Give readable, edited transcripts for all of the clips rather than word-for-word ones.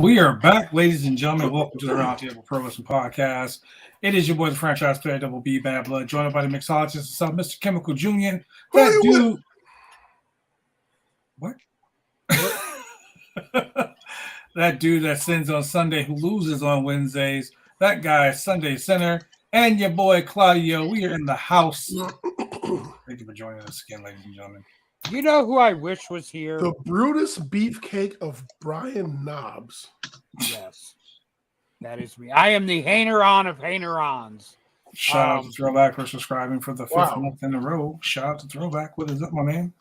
We are back, ladies and gentlemen. Welcome to the Roundtable Pro Wrestling Podcast. It is your boy, the franchise player, Double B Bad Blood, joined by the mixologist himself, Mr. Chemical Jr. That dude. What? That dude that sins on Sunday, who loses on Wednesdays. That guy, Sunday Center. And your boy, Claudio. We are in the house. Thank you for joining us again, ladies and gentlemen. You know who I wish was here? The Brutus Beefcake of Brian Knobs. Yes, that is me. I am the Hainer-on of Hainer-ons. Shout out to Throwback for subscribing for the fifth month in a row. Shout out to Throwback. What is up, my man?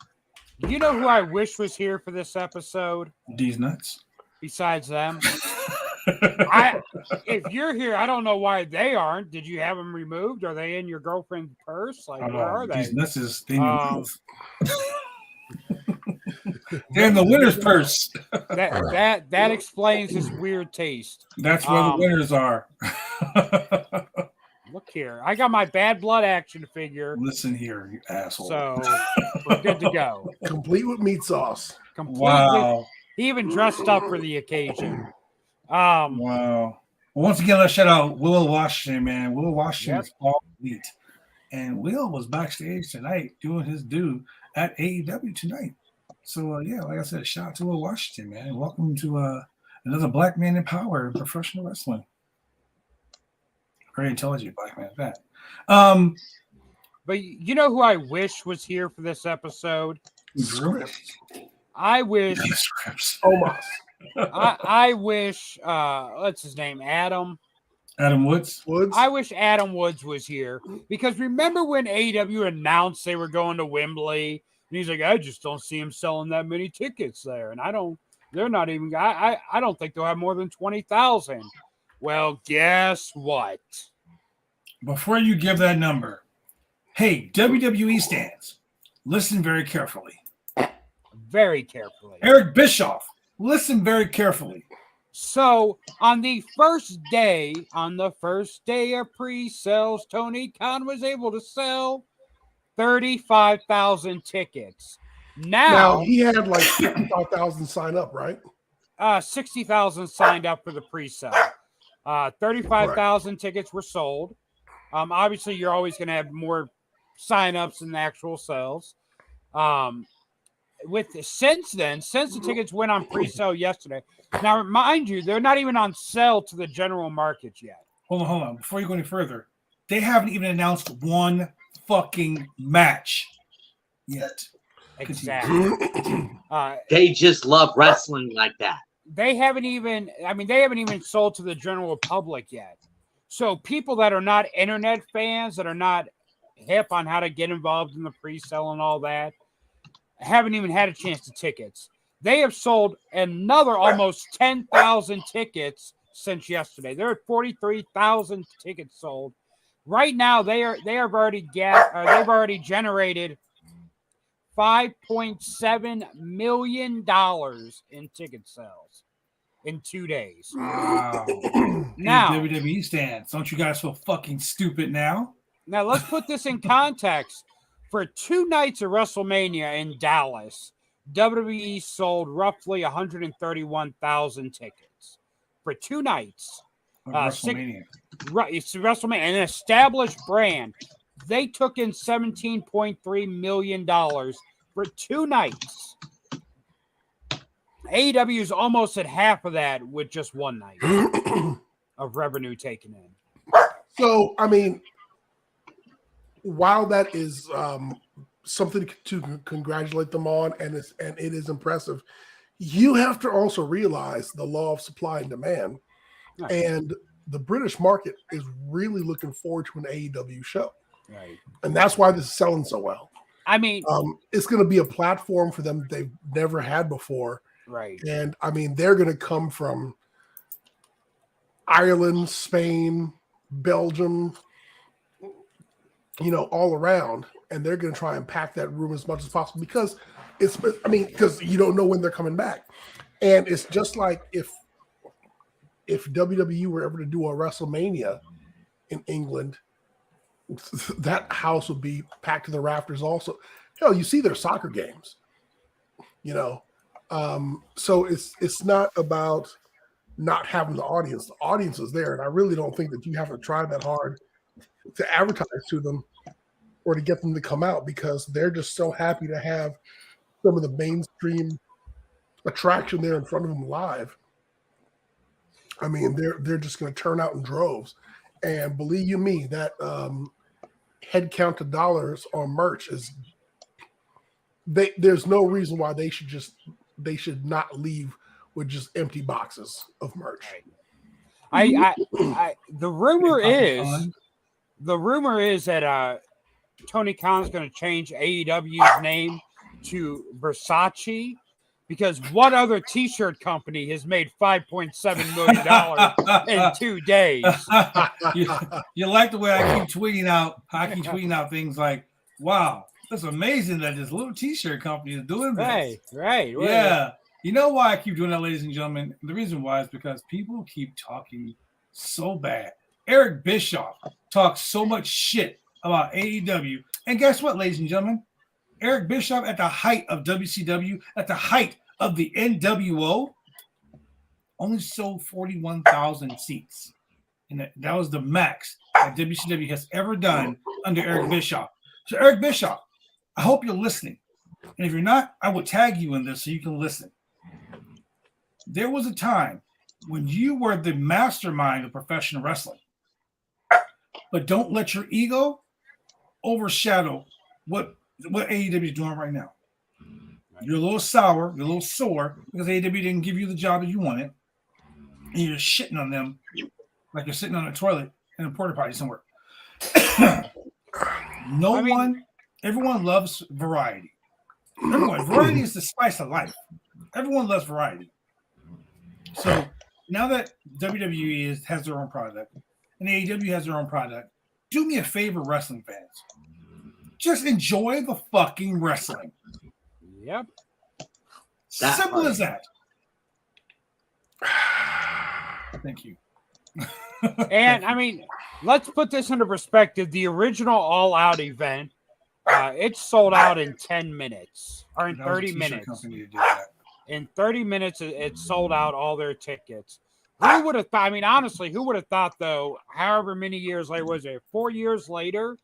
You know who I wish was here for this episode? These nuts. Besides them. If you're here, I don't know why they aren't. Did you have them removed? Are they in your girlfriend's purse? Like, where are they? These nuts is in your mouth. They're in the winner's purse. That explains his weird taste. That's where the winners are. Look here. I got my Bad Blood action figure. Listen here, you asshole. So we're good to go. Complete with meat sauce. Wow. He even dressed up for the occasion. Wow. Well, once again, let's shout out Will Washington, man. Will Washington is all elite. And Will was backstage tonight doing his due at AEW tonight. So, like I said, shout out to Will Washington, man. Welcome to another Black Man in Power in professional wrestling. Very intelligent black man at that. But you know who I wish was here for this episode? Scripts. I wish. Scripts. Omos. I wish. What's his name? Adam Woods. I wish Adam Woods was here because remember when AEW announced they were going to Wembley, and he's like, I just don't see him selling that many tickets there, and I don't. They're not even. I don't think they'll have more than 20,000. Well, guess what? Before you give that number, hey, WWE stands, listen very carefully. Very carefully. Eric Bischoff, listen very carefully. So on the first day of pre-sales, Tony Khan was able to sell 35,000 tickets. Now he had like 55,000 sign up, right? 60,000 signed up for the pre-sale. 35,000 tickets were sold. Obviously, you're always going to have more sign-ups than the actual sales. Since the tickets went on pre-sale yesterday. Now, mind you, they're not even on sale to the general market yet. Hold on. Before you go any further, they haven't even announced one fucking match yet. Exactly. They just love wrestling like that. They haven't even sold to the general public yet. So people that are not internet fans, that are not hip on how to get involved in the pre-sale and all that, haven't even had a chance to tickets. They have sold another almost 10,000 tickets since yesterday. There are 43,000 tickets sold. Right now, they've already generated $5.7 million in ticket sales in 2 days. Wow. Now, WWE stands. Don't you guys feel fucking stupid now? Now, let's put this in context. For 2 nights of WrestleMania in Dallas, WWE sold roughly 131,000 tickets. For 2 nights. WrestleMania. It's WrestleMania, an established brand. They took in $17.3 million for 2 nights. AEW is almost at half of that with just 1 night of revenue taken in. So, I mean, while that is something to congratulate them on, and it is impressive, you have to also realize the law of supply and demand. Right. And the British market is really looking forward to an AEW show. Right. And that's why this is selling so well. I mean, it's going to be a platform for them that they've never had before. Right. And I mean, they're going to come from Ireland, Spain, Belgium, all around, and they're going to try and pack that room as much as possible because because you don't know when they're coming back. And it's just like if WWE were ever to do a WrestleMania in England, that house would be packed to the rafters also. Hell, you see their soccer games, so it's not about not having the audience. The audience is there, and I really don't think that you have to try that hard to advertise to them or to get them to come out because they're just so happy to have some of the mainstream attraction there in front of them live. I mean, they're just going to turn out in droves. And believe you me, that head count of dollars on merch is there's no reason why they should not leave with just empty boxes of merch. The rumor is that Tony Khan's going to change AEW's name to Versace because what other T-shirt company has made $5.7 million in 2 days? You like the way I keep tweeting out things like, wow, that's amazing that this little T-shirt company is doing this. Right. Yeah. You know why I keep doing that, ladies and gentlemen? The reason why is because people keep talking so bad. Eric Bischoff talks so much shit about AEW. And guess what, ladies and gentlemen? Eric Bischoff, at the height of WCW, at the height of the NWO, only sold 41,000 seats. And that was the max that WCW has ever done under Eric Bischoff. So, Eric Bischoff, I hope you're listening. And if you're not, I will tag you in this so you can listen. There was a time when you were the mastermind of professional wrestling. but don't let your ego overshadow what AEW is doing right now. You're a little sour, you're a little sore because AEW didn't give you the job that you wanted, and you're shitting on them like you're sitting on a toilet in a porta potty somewhere. Everyone loves variety. Variety is the spice of life. Everyone loves variety. So now that WWE has their own product and AEW has their own product, do me a favor, wrestling fans. Just enjoy the fucking wrestling. Yep. Simple as that. Thank you. And I mean, let's put this into perspective. The original All Out event, it sold out in 10 minutes or in 30 minutes. In 30 minutes, it sold out all their tickets. Who would have thought? I mean, honestly, who would have thought, though, however many years later, was it 4 years later,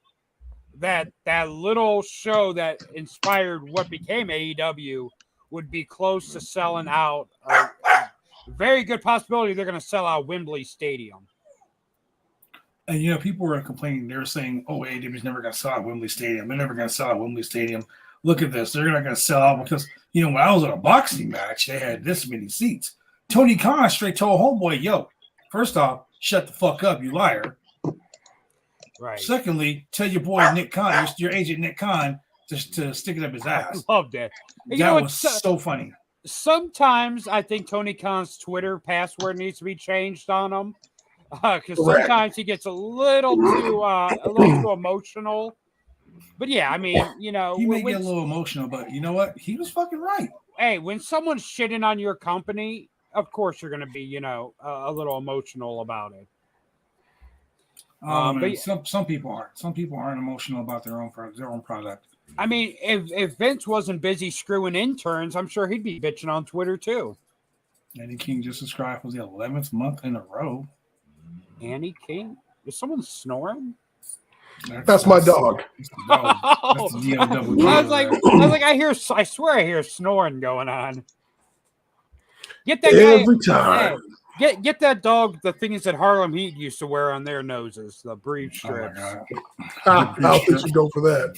that little show that inspired what became AEW would be close to selling out? Very good possibility they're going to sell out Wembley Stadium. And, you know, people were complaining. They were saying, oh, AEW's never going to sell out Wembley Stadium. They're never going to sell out Wembley Stadium. Look at this. They're not going to sell out because, you know, when I was at a boxing match, they had this many seats. Tony Khan straight told homeboy, yo, first off, shut the fuck up, you liar. Right. Secondly, tell your boy Nick Khan, your agent Nick Khan, to stick it up his ass. I loved it. That was so funny. Sometimes I think Tony Khan's Twitter password needs to be changed on him because sometimes he gets a little too emotional. But yeah, I mean, you know, he may get a little emotional, but you know what? He was fucking right. Hey, when someone's shitting on your company, of course you're going to be, you know, a little emotional about it. But some people aren't. Some people aren't emotional about their own product. I mean, if Vince wasn't busy screwing interns, I'm sure he'd be bitching on Twitter too. Annie King just described was the 11th month in a row. Annie King? Is someone snoring? That's my dog. That's the DOW. I was like, I swear I hear snoring going on. Get that every time. Hey, get that dog the things that Harlem Heat used to wear on their noses, the breathe strips. How did you go for that?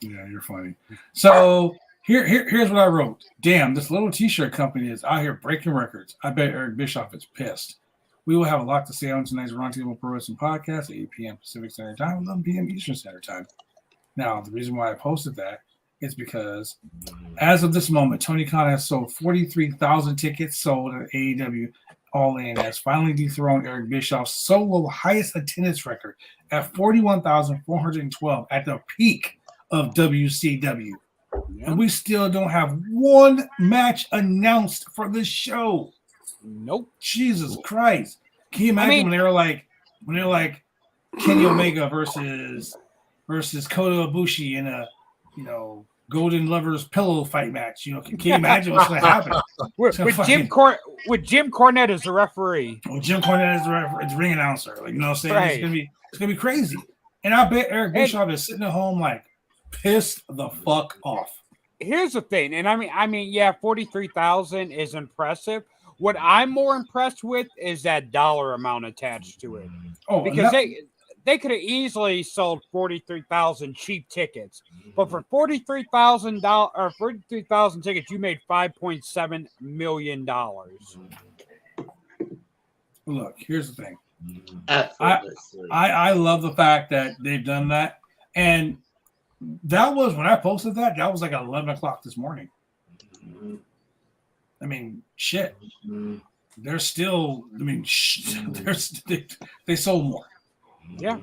Yeah, you're funny. So here's what I wrote. Damn, this little t-shirt company is out here breaking records. I bet Eric Bischoff is pissed. We will have a lot to say on tonight's Roundtable Pro Wrestling Podcast at 8 p.m. Pacific Standard Time, 11 p.m. Eastern Standard Time. Now, the reason why I posted that is because as of this moment, Tony Khan has sold 43,000 tickets sold at AEW All In, has finally dethroned Eric Bischoff's solo highest attendance record at 41,412 at the peak of WCW. Yeah. And we still don't have one match announced for this show. Nope. Jesus Christ. Can you imagine when they were like Kenny Omega versus Kota Ibushi in a, you know, Golden Lovers pillow fight match? You know, can you imagine what's going to happen? with Jim Cornette as the referee. Well, Jim Cornette is the referee, the ring announcer. Like, you know what I'm saying? Right. It's gonna be crazy. And I bet Eric Bischoff is sitting at home like pissed the fuck off. Here's the thing, and I mean, yeah, 43,000 is impressive. What I'm more impressed with is that dollar amount attached to it. Oh, because they could have easily sold 43,000 cheap tickets, but for $43,000 or 43,000 tickets, you made $5.7 million. Look, here's the thing. I love the fact that they've done that, and that was when I posted that. That was like 11 o'clock this morning. I mean, shit. They're still. I mean, they sold more. Yeah,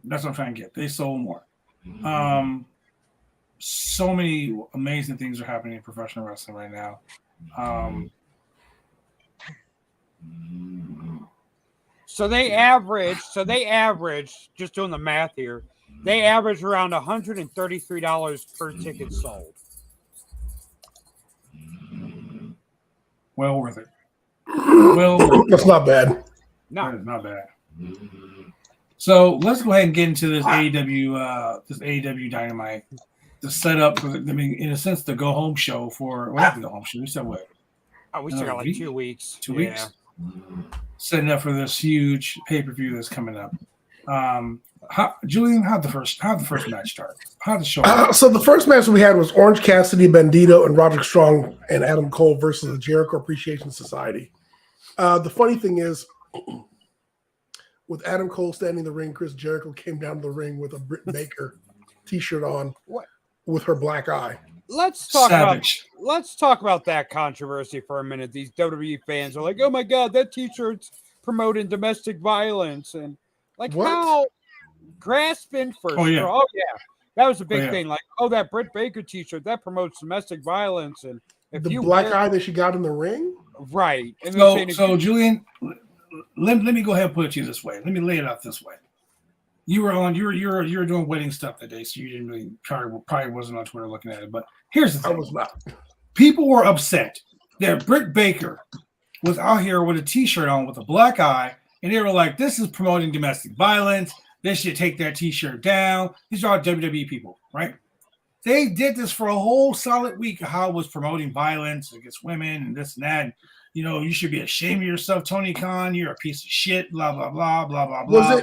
that's what I'm trying to get. They sold more. So many amazing things are happening in professional wrestling right now. So they average. Just doing the math here. They average around $133 per ticket sold. Well worth it. That's not bad. No, it's not bad. So let's go ahead and get into this AEW Dynamite, the setup for. I mean, in a sense, the go home show for. Well, not the go home show. We said what? Oh, we still got like 2 weeks. 2 weeks. Setting up for this huge pay-per-view that's coming up. Julian, how'd the first match start? How'd the show? So the first match we had was Orange Cassidy, Bandito, and Roderick Strong and Adam Cole versus the Jericho Appreciation Society. The funny thing is, with Adam Cole standing in the ring, Chris Jericho came down to the ring with a Britt Baker t-shirt on with her black eye. Let's talk about that controversy for a minute. These WWE fans are like, "Oh my God, that t-shirt's promoting domestic violence," and like how grasping for oh yeah, that was a big thing. Like, that Britt Baker t-shirt that promotes domestic violence, and if the black eye that she got in the ring, right? And so Julian, let me go ahead and put it to you this way. Let me lay it out this way. You were doing wedding stuff that day, so you didn't really probably wasn't on Twitter looking at it. But here's the thing: I was not. People were upset that Britt Baker was out here with a t-shirt on with a black eye, and they were like, "This is promoting domestic violence. They should take that t-shirt down." These are all WWE people, right? They did this for a whole solid week of how it was promoting violence against women and this and that. And, you should be ashamed of yourself, Tony Khan. You're a piece of shit. Blah blah blah blah blah blah.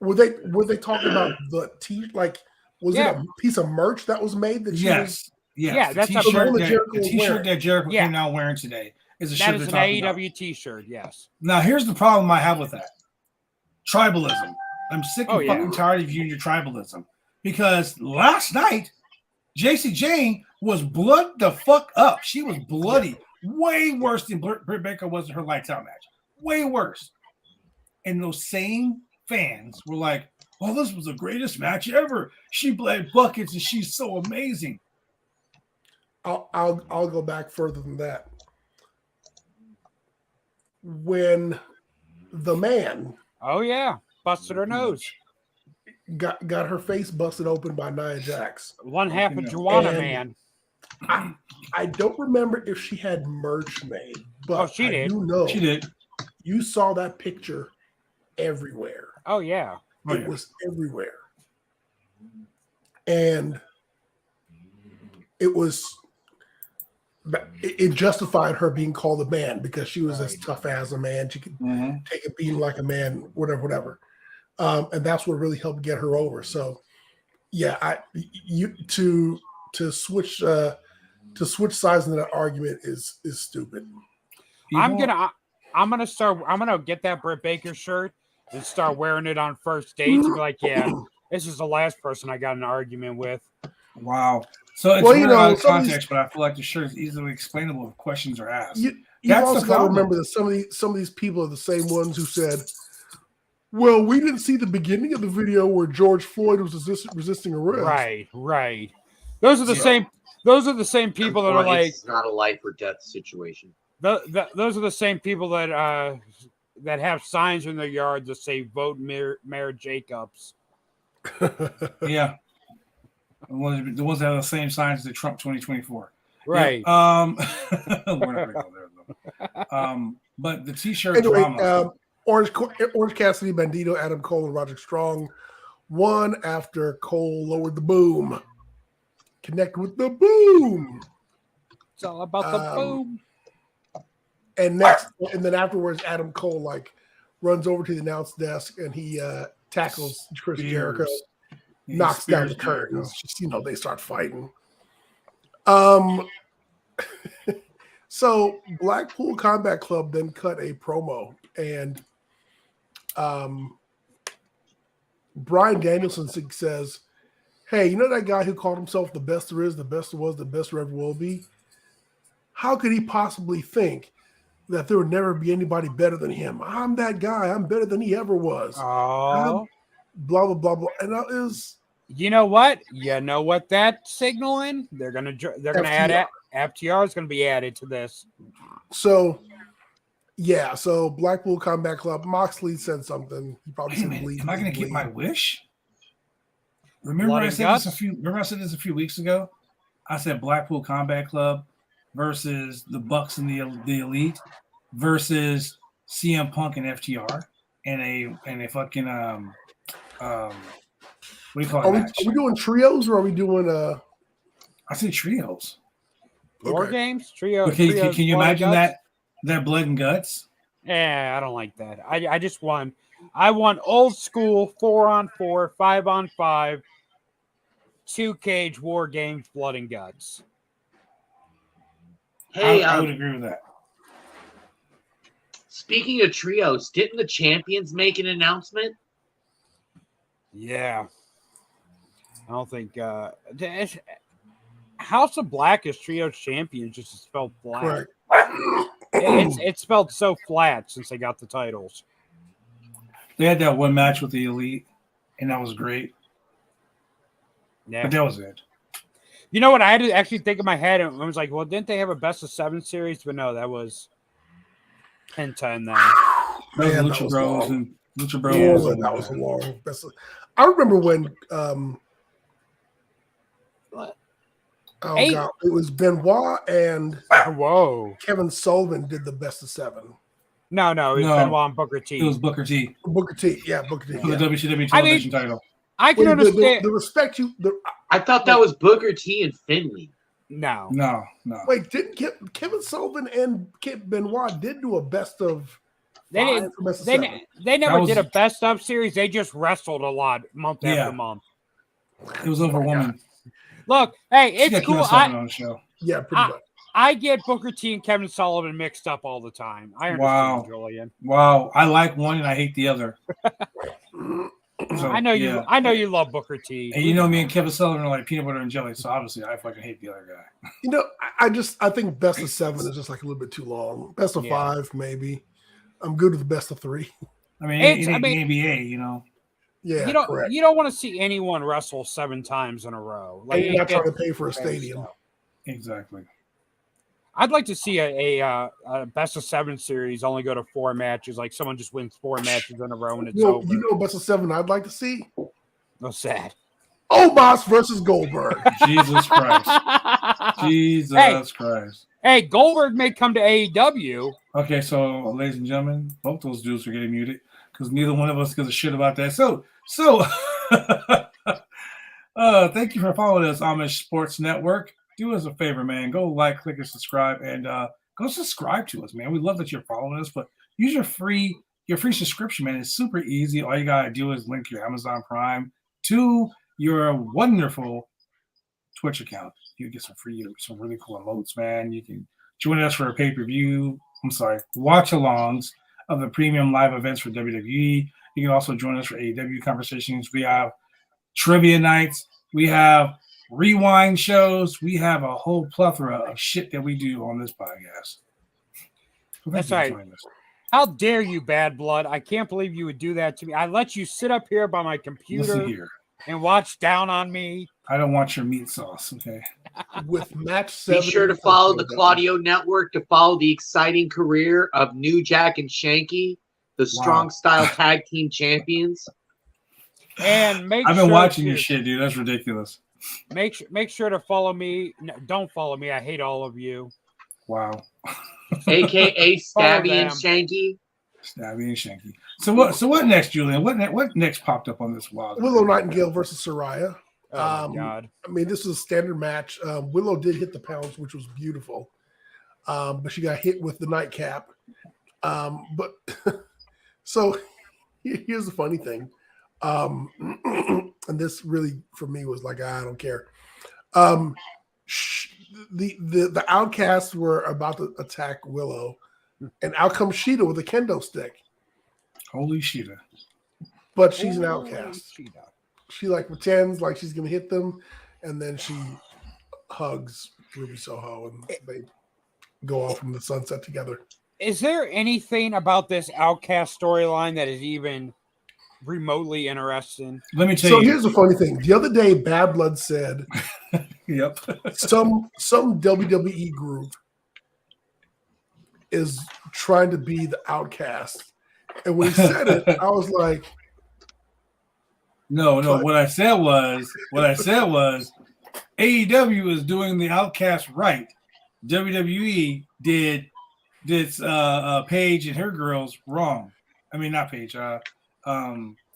Were they talking about the was it a piece of merch that was made that yes. Yeah, that's the t-shirt that Jericho came out wearing today is a shirt that is an AEW t-shirt. Yes. Now here's the problem I have with that: tribalism. I'm sick and fucking tired of you and your tribalism, because last night JC Jane was blood the fuck up. She was bloody, way worse than Britt Baker was in her lights out match. Way worse. And those same fans were like, "Oh, this was the greatest match ever. She bled buckets and she's so amazing." I'll go back further than that. When the man, busted her nose, got her face busted open by Nia Jax, one half of Joanna Man. I don't remember if she had merch made, but she did. She did. You saw that picture everywhere. Oh yeah. It was everywhere. And it justified her being called a man because she was as tough as a man. She could take a beating like a man, whatever. And that's what really helped get her over. So to switch sides in that argument is stupid. I'm gonna get that Britt Baker shirt and start wearing it on first dates and be like, this is the last person I got in an argument with. Wow. So it's out of context, but I feel like the shirt is easily explainable if questions are asked. You also got to remember that some of these people are the same ones who said, "Well, we didn't see the beginning of the video where George Floyd was resisting arrest." Right. Those are the same. Those are the same people that are like, "It's not a life or death situation." Those are the same people that have signs in their yard that say "Vote Mayor Jacobs." Yeah. The ones that have the same signs as the Trump 2024. Right. Yeah, we're not going to go there, though. But the t-shirt drama. Orange Cassidy, Bandito, Adam Cole, and Roderick Strong won after Cole lowered the boom. Connect with the boom. It's all about the boom. And then afterwards, Adam Cole runs over to the announce desk and he tackles Chris Jericho. Knocks down the curtains. Just, they start fighting. So Blackpool Combat Club then cut a promo, and Bryan Danielson says, "Hey, you know that guy who called himself the best there is, the best there was, the best there ever will be? How could he possibly think that there would never be anybody better than him? I'm that guy. I'm better than he ever was." Oh. Blah, blah, blah, blah. And that is... You know what? That's signaling? They're gonna add FTR is gonna be added to this. So Blackpool Combat Club. Moxley said something. He probably said, "Am I gonna get my wish?" Remember I said this a few weeks ago. I said Blackpool Combat Club versus the Bucks and the Elite versus CM Punk and FTR and a fucking what do you call it? Are we doing trios or are we doing I say trios. War games? Trios. Can you imagine that blood and guts? Yeah, I don't like that. I just want I want old school 4-on-4, 5-on-5, 2-cage war games, blood and guts. Hey, I would agree with that. Speaking of trios, didn't the champions make an announcement? Yeah. I don't think House of Black is Trios champions, just spelled flat. Correct. It's spelled so flat since they got the titles. They had that one match with the Elite, and that was great. Yeah. But that was it. You know what? I had to actually think in my head, and I was like, well, didn't they have a best of 7 series? But no, that was Penta and then. That was Lucha Bros and Lucha Bros. Yeah, that was a long best of, I remember when What? oh god, it was Benoit and Whoa. Kevin Sullivan did the best of 7. No, it was Benoit and Booker T. It was Booker T. Booker T, yeah, Booker T. For Yeah. the WCW television title. I can understand. The respect you. I thought that was Booker T and Finley. No. Wait, didn't Kevin Sullivan and Benoit did do a best of? They didn't. They never did a best of series. They just wrestled a lot month after month. It was overwhelming. Look, hey, it's cool. On the show. Yeah, pretty much. I get Booker T and Kevin Sullivan mixed up all the time. I understand, Julian. Wow, I like one and I hate the other. So, I know you. I know you love Booker T. And you know me and Kevin Sullivan are like peanut butter and jelly, so obviously I fucking hate the other guy. You know, I think best of 7 is just like a little bit too long. Best of 5, maybe. I'm good with the best of 3. I mean, it's the NBA, you know. Yeah, you don't want to see anyone wrestle 7 times in a row. Like, you're not trying to pay for a stadium. Exactly. I'd like to see a best of 7 series only go to 4 matches. Like someone just wins 4 matches in a row and it's over. You know, best of 7 I'd like to see. No sad. Omos versus Goldberg. Jesus Christ. Jesus Christ. Hey, Goldberg may come to AEW. Okay, so ladies and gentlemen, both those dudes are getting muted because neither one of us gives a shit about that. So thank you for following us, Amish Sports Network. Do us a favor, man. Go like, click, and subscribe, and go subscribe to us, man. We love that you're following us, but use your free subscription, man. It's super easy. All you gotta do is link your Amazon Prime to your wonderful Twitch account. You get some really cool emotes, man. You can join us for a watch-alongs of the premium live events for WWE. You can also join us for AEW conversations. We have trivia nights. We have rewind shows. We have a whole plethora of shit that we do on this podcast. So that's right. How dare you, Bad Blood? I can't believe you would do that to me. I let you sit up here by my computer and watch down on me. I don't want your meat sauce, okay? With match 7. Be sure to follow the Claudio Network to follow the exciting career of New Jack and Shanky, the Strong Style Tag Team Champions. And I've been watching your shit, dude. That's ridiculous. Make sure to follow me. No, don't follow me. I hate all of you. Wow. AKA Stabby and Shanky. Stabby and Shanky. So what next, Julian? What next popped up on this wild? Willow Nightingale versus Soraya. Oh my God. I mean, this was a standard match. Willow did hit the pounds, which was beautiful. But she got hit with the nightcap. But so here's the funny thing. And this really for me was like, I don't care. The Outcasts were about to attack Willow, and out comes Sheeta with a kendo stick. Holy Sheeta! But she's an outcast. She like pretends like she's gonna hit them, and then she hugs Ruby Soho, and they go off in the sunset together. Is there anything about this Outcast storyline that is even remotely interesting? Let me tell you. So here's the funny thing. The other day, Bad Blood said, "Yep, some WWE group is trying to be the Outcast," and when he said it, I was like, "No. What I said was, AEW is doing the Outcast right. WWE did Paige and her girls wrong. I mean, not Paige.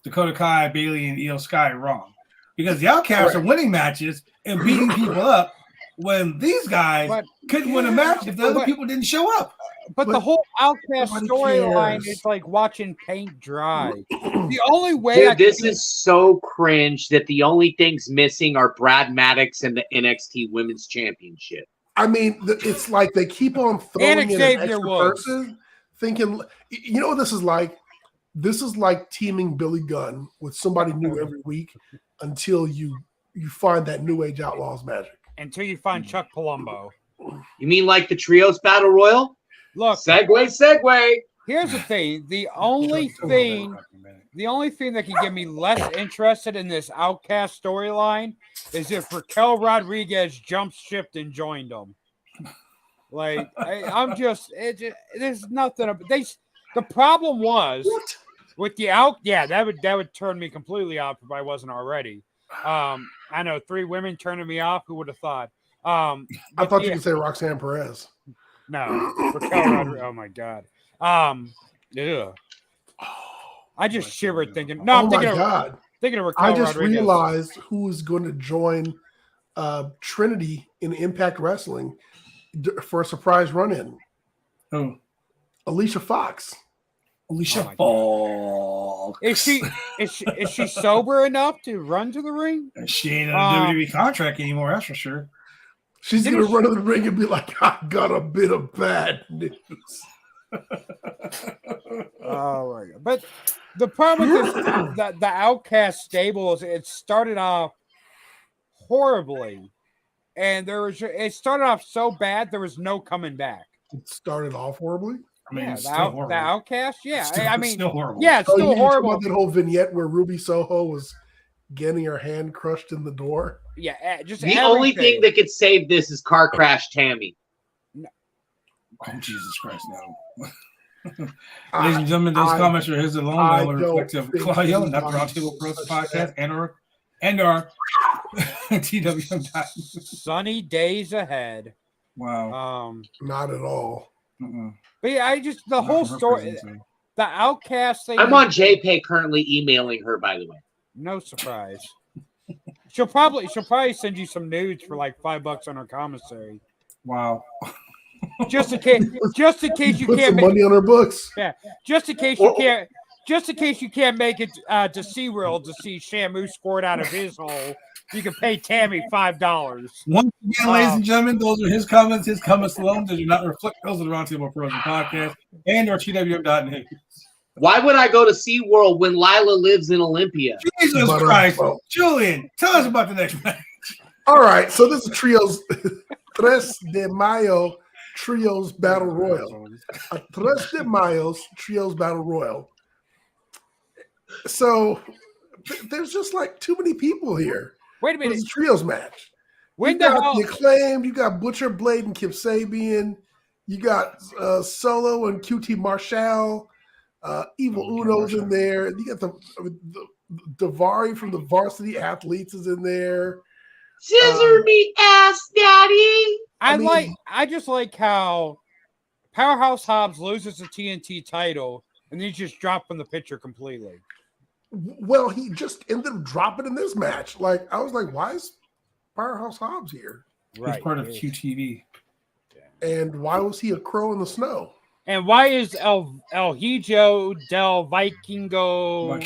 Dakota Kai, Bailey, and Io Sky wrong because the Outcasts are winning matches and beating people up, when these guys couldn't win a match if the other people didn't show up. But the whole Outcast nobody storyline cares. is like watching paint dry. The only way Dude, this is so cringe that the only things missing are Brad Maddox and the NXT Women's Championship. I mean, it's like they keep on throwing in an Xavier extra Woods. person, thinking, you know what this is like? This is like teaming Billy Gunn with somebody new every week until you find that New Age Outlaws magic. Until you find Chuck Palumbo. You mean like the Trios Battle Royal? Look, segue. Here's the thing. The only thing that can get me less interested in this Outcast storyline is if Raquel Rodriguez jumped ship and joined them. Like, there's nothing. The problem was with the that would turn me completely off if I wasn't already. I know 3 women turning me off. Who would have thought? I thought you could say Roxanne Perez. No, Raquel Rodriguez. Oh my God. Yeah. I just shivered thinking. No, I'm thinking of Raquel I just Rodriguez. realized who is going to join Trinity in Impact Wrestling for a surprise run-in. Oh, Alicia Fox. Alicia Fox. Is she sober enough to run to the ring? She ain't in a WWE contract anymore, that's for sure. She's going to run to the ring and be like, I got a bit of bad news. Oh my God. But the problem with this, the Outcast stable is it started off horribly. And it started off so bad, there was no coming back. It started off horribly? I mean, the Outcast, yeah. Still horrible. Yeah, it's still horrible. About that whole vignette where Ruby Soho was getting her hand crushed in the door. Yeah, just the only thing that could save this is Car Crash Tammy. No. Oh, Jesus Christ, no. Ladies and gentlemen, those comments are his alone. They reflect of Claudio, not the Roundtable Pros podcast, and our TWM. Sunny days ahead. Wow. Not at all. But yeah, the whole story, the Outcast thing. I'm on JPay currently emailing her, by the way. No surprise. She'll probably send you some nudes for like $5 on her commissary. Wow. Just in case you put can't some make money on her books. Yeah. Just in case you can't make it to SeaWorld to see Shamu squirt out of his hole, you can pay Tammy $5. Once again, ladies and gentlemen, those are his comments. His comments alone do not reflect those of the Roundtable Pros podcast and our TWM.net. Why would I go to SeaWorld when Lila lives in Olympia? Jesus Christ. Julian, tell us about the next match. All right, so this is Trios 3 de Mayo Trios Battle Royal. A 3 de Mayo Trios Battle Royal. So there's just like too many people here. Wait a minute. It's a trios match. When you got the Acclaimed, you got Butcher Blade and Kip Sabian, you got Solo and QT Marshall, Evil Uno's in there. You got the Davari from the Varsity Athletes is in there. Scissor me ass, daddy. I just like how Powerhouse Hobbs loses the TNT title and then he just dropped from the picture completely. Well, he just ended up dropping in this match. Like, I was like, why is Powerhouse Hobbs here? Right. He's part of QTV. And why was he a crow in the snow? And why is El Hijo del Vikingo El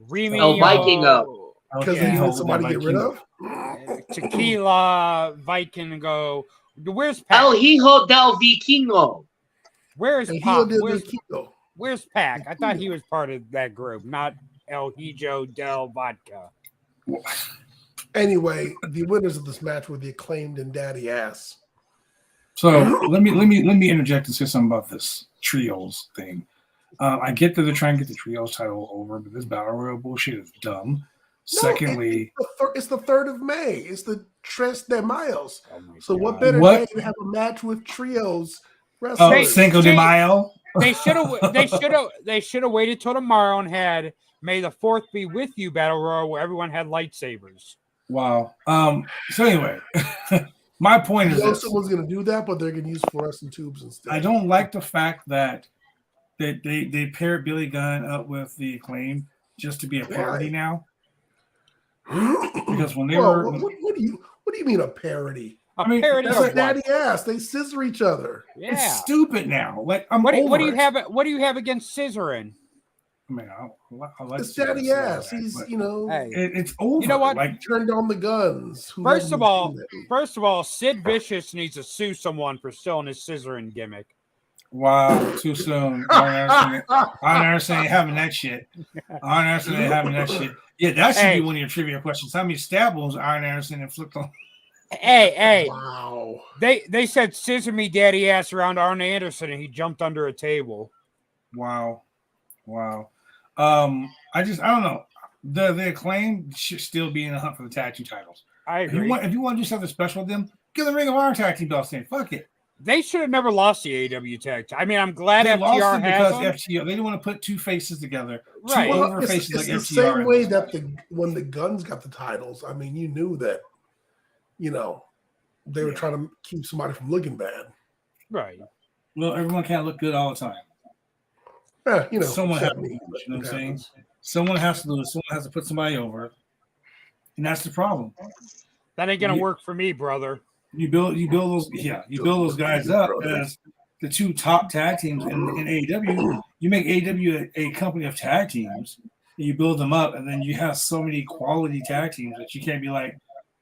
Vikingo? Because he had somebody to get rid of? Tequila Vikingo. Where's Pac? El Hijo del Vikingo. Where's Pac? Where's Pac? I thought he was part of that group, not El Hijo del Vodka. Anyway, the winners of this match were the Acclaimed and Daddy Ass. So let me interject and say something about this trios thing. I get that they're trying to get the trios title over, but this battle royal bullshit is dumb. Secondly, it's the 3rd of May. It's the Tres de Mayos. So what better day to have a match with trios wrestling? Cinco de Mayo. They should have waited till tomorrow and had May the 4th be with you battle royal where everyone had lightsabers. Wow. So anyway, my point is someone's going to do that, but they're going to use fluorescent tubes instead. I don't like the fact that they paired Billy Gunn up with the Acclaim just to be a parody now. Because when they were, what do you mean a parody? parody That's of like daddy ass. They scissor each other. Yeah. It's stupid now. Like what do you have against scissoring? I mean, I like It's daddy ass. He's hey, it's over. You know what? Like, turned on the guns. First of all, Sid Vicious needs to sue someone for stealing his scissoring gimmick. wow, too soon. I don't understand having that shit. I don't understand having that shit. Yeah, that should be one of your trivia questions. How many stab wounds Arn Anderson inflicted on? Hey. Wow. They said scissor me daddy ass around Arn Anderson and he jumped under a table. Wow. I don't know. The Acclaim should still be in the hunt for the tag team titles. I agree. If you want to do something special with them, give them Ring of Honor tag team belts in. Fuck it. They should have never lost the AEW tag team. I mean, I'm glad they FTR has them. FTR, they didn't want to put two faces together. Right. Two over faces it's like the FTR. Same way that when the Guns got the titles, I mean, you knew that, they were trying to keep somebody from looking bad. Right. Well, everyone can't look good all the time. Yeah, someone has to lose, you know what I'm saying? Someone has to lose. Someone has to put somebody over. And that's the problem. That ain't gonna work for me, brother. You build those guys up as the two top tag teams in AEW. You make AEW a company of tag teams, and you build them up, and then you have so many quality tag teams that you can't be like,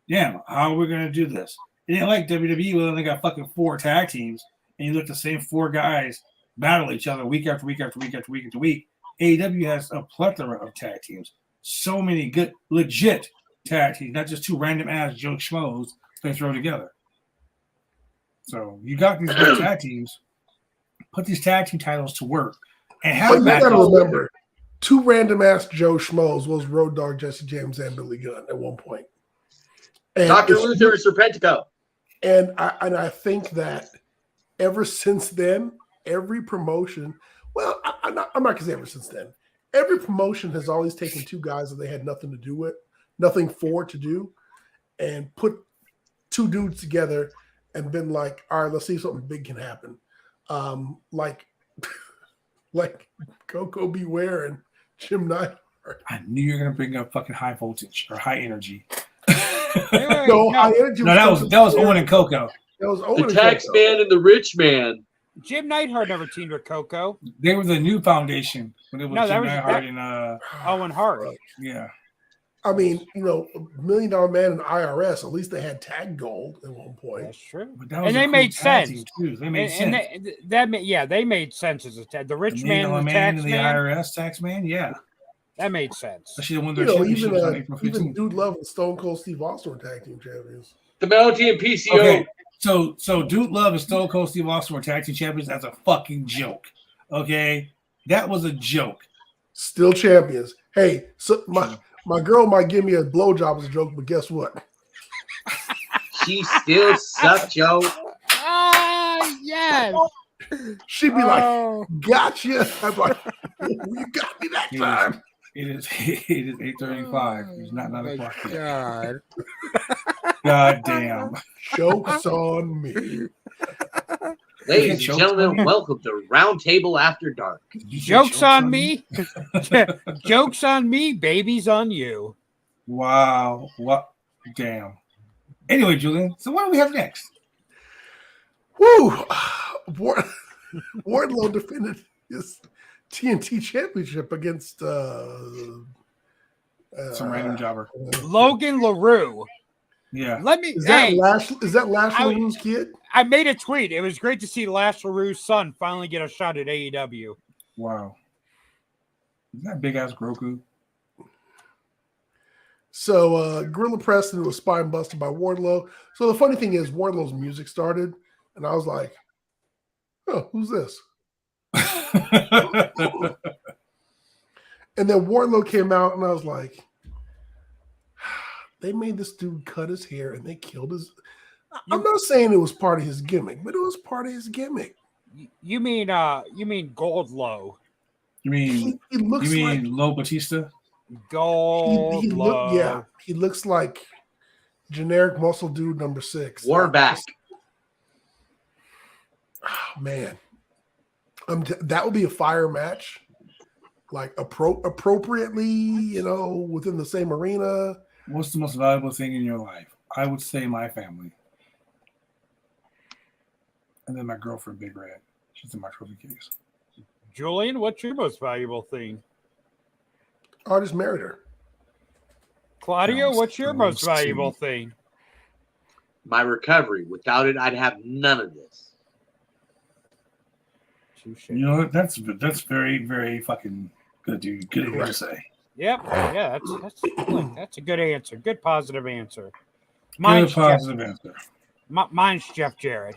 damn, how are we gonna do this? It ain't like WWE where they got fucking 4 tag teams, and you let the same 4 guys battle each other week after week after week after week after week. AEW has a plethora of tag teams. So many good, legit tag teams, not just 2 random ass joke schmoes they throw together. So you got these good tag teams. Put these tag team titles to work and have. But you got to remember, 2 random ass Joe Schmoes was Road Dogg, Jesse James, and Billy Gunn at one point. And Dr. Luther and Serpentico. And I think that ever since then, every promotion. Well, I'm not gonna say ever since then. Every promotion has always taken 2 guys that they had nothing to do with, nothing for to do, and put 2 dudes together and been like, all right, let's see if something big can happen. Like Coco Beware and Jim Neidhart. I knew you were gonna bring up fucking high voltage or high energy. High energy. No, that was Owen and Coco. That was Owen the tax man and the rich man. Jim Neidhart never teamed with Coco. They were the new foundation when it was Jim Neidhart and Owen Hart. Yeah. I mean, $1 Million Man and IRS, at least they had tag gold at one point. That's true. And they made sense. They made sense. They made sense as a tag. The rich man and the tax man. The IRS tax man, yeah. That made sense. Especially when they're even Dude Love and Stone Cold Steve Austin were tag team champions. The Melody and PCO. Okay. So Dude Love and Stone Cold Steve Austin were tag team champions as a fucking joke. Okay? That was a joke. Still champions. Hey, so my girl might give me a blowjob as a joke, but guess what? She still sucked, Joe. Yes. She'd be like, gotcha. I'm like, you got me that time. It is 8:35. It's not 9 o'clock yet. God. God damn. Joke's on me. Ladies and gentlemen, welcome to Roundtable After Dark. Joke's on me. Joke's on me. Baby's on you. Wow. What? Damn. Anyway, Julian, so what do we have next? Woo! Wardlow defended his TNT championship against some random jobber. Logan LaRue. Yeah. Is that Lash LaRue's kid? I made a tweet. It was great to see Lash LaRue's son finally get a shot at AEW. Wow. Is that big ass Grogu? So Gorilla Preston was spine busted by Wardlow. So the funny thing is Wardlow's music started, and I was like, oh, who's this? And then Wardlow came out, and I was like, they made this dude cut his hair, and they killed his. I'm not saying it was part of his gimmick, but it was part of his gimmick. You mean Gold Low? You mean he looks like Lo Batista? Gold Low. He looks like generic muscle dude number 6. Warback. Oh, man. That would be a fire match, like appropriately, within the same arena. What's the most valuable thing in your life? I would say my family. And then my girlfriend, Big Red. She's in my trophy case. Julian, what's your most valuable thing? I just married her. Claudio, Sounds what's your so most valuable sweet. thing? My recovery. Without it, I'd have none of this. Touche. You know what? That's very, very fucking good, dude. Good to say. Yep. Yeah, that's a good answer. Good positive answer. Good positive answer. Mine's Jeff Jarrett.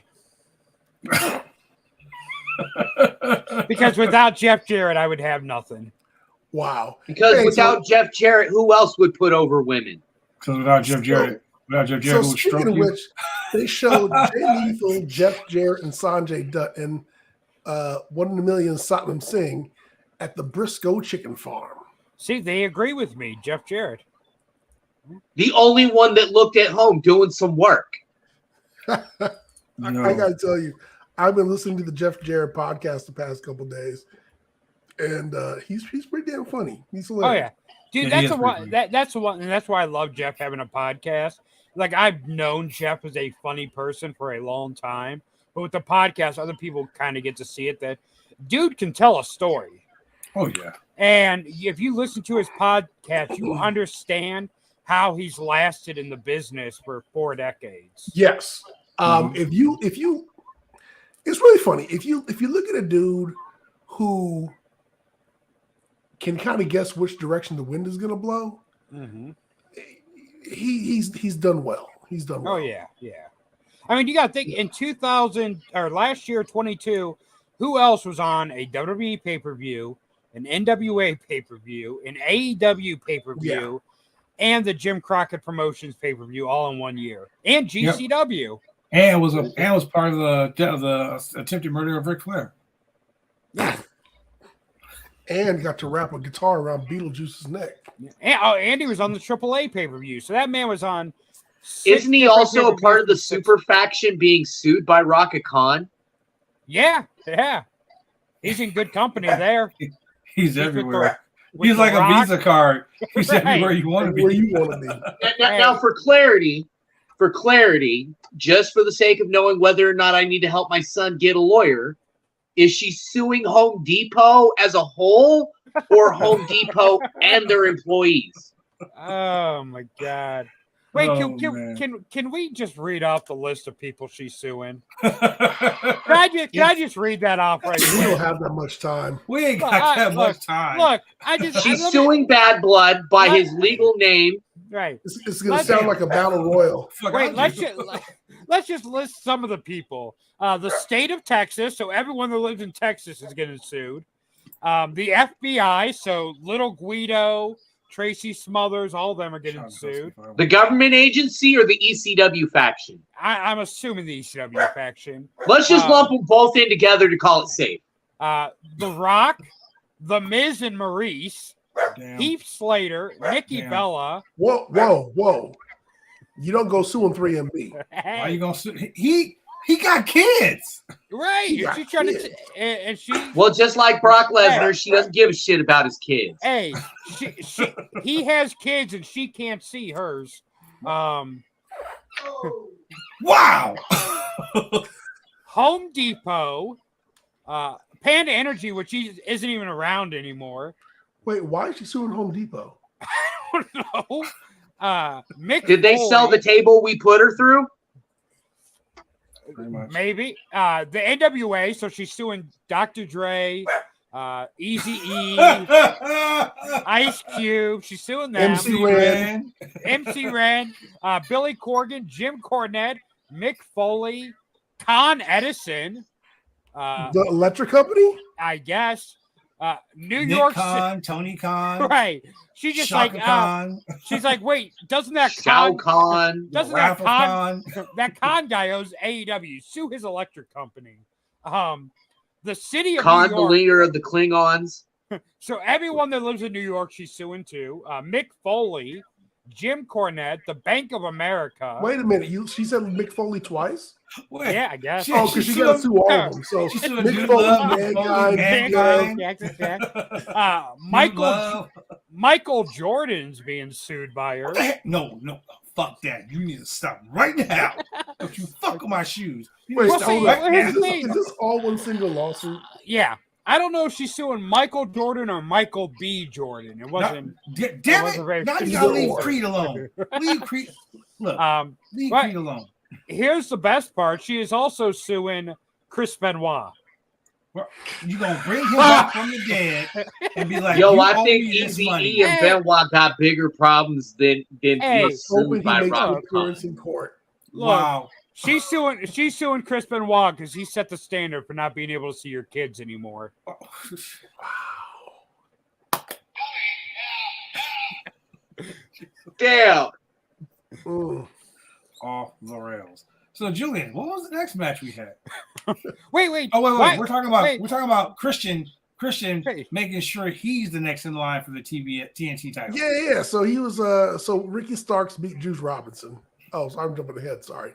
Because without Jeff Jarrett, I would have nothing. Wow. Because without Jeff Jarrett, who else would put over women? Because without Jeff Jarrett, So who would speaking stroke of you? which, they showed Jay Lethal, Jeff Jarrett, and Sanjay Dutt and 1 in a Million Satnam Singh at the Briscoe Chicken Farm. See, they agree with me, Jeff Jarrett. The only one that looked at home doing some work. I gotta tell you, I've been listening to the Jeff Jarrett podcast the past couple of days, and he's pretty damn funny. He's hilarious. Oh yeah, dude, Yeah, that's the one. That's the one, and that's why I love Jeff having a podcast. Like I've known Jeff as a funny person for a long time, but with the podcast, other people kind of get to see it. That dude can tell a story. Oh yeah. And if you listen to his podcast, you understand how he's lasted in the business for 4 decades. Yes. If you, it's really funny. If you look at a dude who can kind of guess which direction the wind is going to blow, he's done well. He's done well. Oh yeah. I mean, you got to think in 2000 or last year, 22. Who else was on a WWE pay-per-view, an NWA pay-per-view, an AEW pay-per-view, and the Jim Crockett Promotions pay-per-view all in 1 year, and GCW. Yep. And was part of the attempted murder of Ric Flair. And got to wrap a guitar around Beetlejuice's neck. And he was on the AAA pay-per-view. So that man was on. Isn't he also a part of the super faction being sued by Rocket Khan? Yeah. He's in good company there. He's everywhere. He's like a Visa card. He's everywhere you want to be. Where you want to be. Now, for clarity, just for the sake of knowing whether or not I need to help my son get a lawyer, is she suing Home Depot as a whole or Home Depot and their employees? Oh my God. Wait, can we just read off the list of people she's suing? Can I just read that off right We now? don't have that much time. We ain't got that much time. Look, She's suing Bad Blood by his legal name. Right. It's going to sound like a battle royal. Wait, let's just list some of the people. The state of Texas, so everyone that lives in Texas is getting sued. The FBI, so Little Guido, Tracy Smothers, all of them are getting sued. The government agency or the ECW faction? I'm assuming the ECW faction. Let's just lump them both in together to call it safe. The Rock, The Miz and Maurice, Heath Slater, Nikki Bella. Whoa. You don't go suing 3MB. Why are you going to sue? He got kids. Right. She's trying to well, just like Brock Lesnar, she doesn't give a shit about his kids. Hey, he has kids and she can't see hers. Wow. Home Depot, Panda Energy, which isn't even around anymore. Wait, why is she suing Home Depot? I don't know. Did they sell the table we put her through? Maybe. The NWA, so she's suing Dr. Dre, Eazy-E, Ice Cube. She's suing them. MC Ren, Billy Corgan, Jim Cornette, Mick Foley, Con Edison. The electric company? I guess. New Nick York Khan, Tony Khan. Right. She just Shaka like Khan. She's like, wait, doesn't that Shao Kahn? Doesn't that Khan guy owes AEW? Sue his electric company. The city of Khan, New York, the leader of the Klingons. So everyone that lives in New York, she's suing too. Mick Foley, Jim Cornette, the Bank of America. Wait a minute. She said Mick Foley twice? Wait, yeah, I guess. Because she got to sue all of them. So Mick Foley, Michael Jordan's being sued by her. No, fuck that. You need to stop right now. Don't you fuck with my shoes. You Wait, stop see, right here's now. the is this all one single lawsuit? Yeah. I don't know if she's suing Michael Jordan or Michael B. Jordan. It wasn't. Damn wasn't very it! Now you specific. gotta leave Creed alone. Leave Creed. Look, leave but Creed alone. here's the best part. She is also suing Chris Benoit. You gonna bring him back from the dead and be like, Yo, you I owe think me this Easy money. E and Benoit got bigger problems than being Hey, Hoping sued he by makes an Rob. appearance in court. Look, Wow. She's suing Chris Benoit because he set the standard for not being able to see your kids anymore. Damn. Off the rails. So Julian, what was the next match we had? Wait. Oh wait. What? We're talking about Christian Hey. making sure he's the next in line for the TNT title. Yeah. So he was so Ricky Starks beat Juice Robinson. Oh, so I'm jumping ahead, sorry.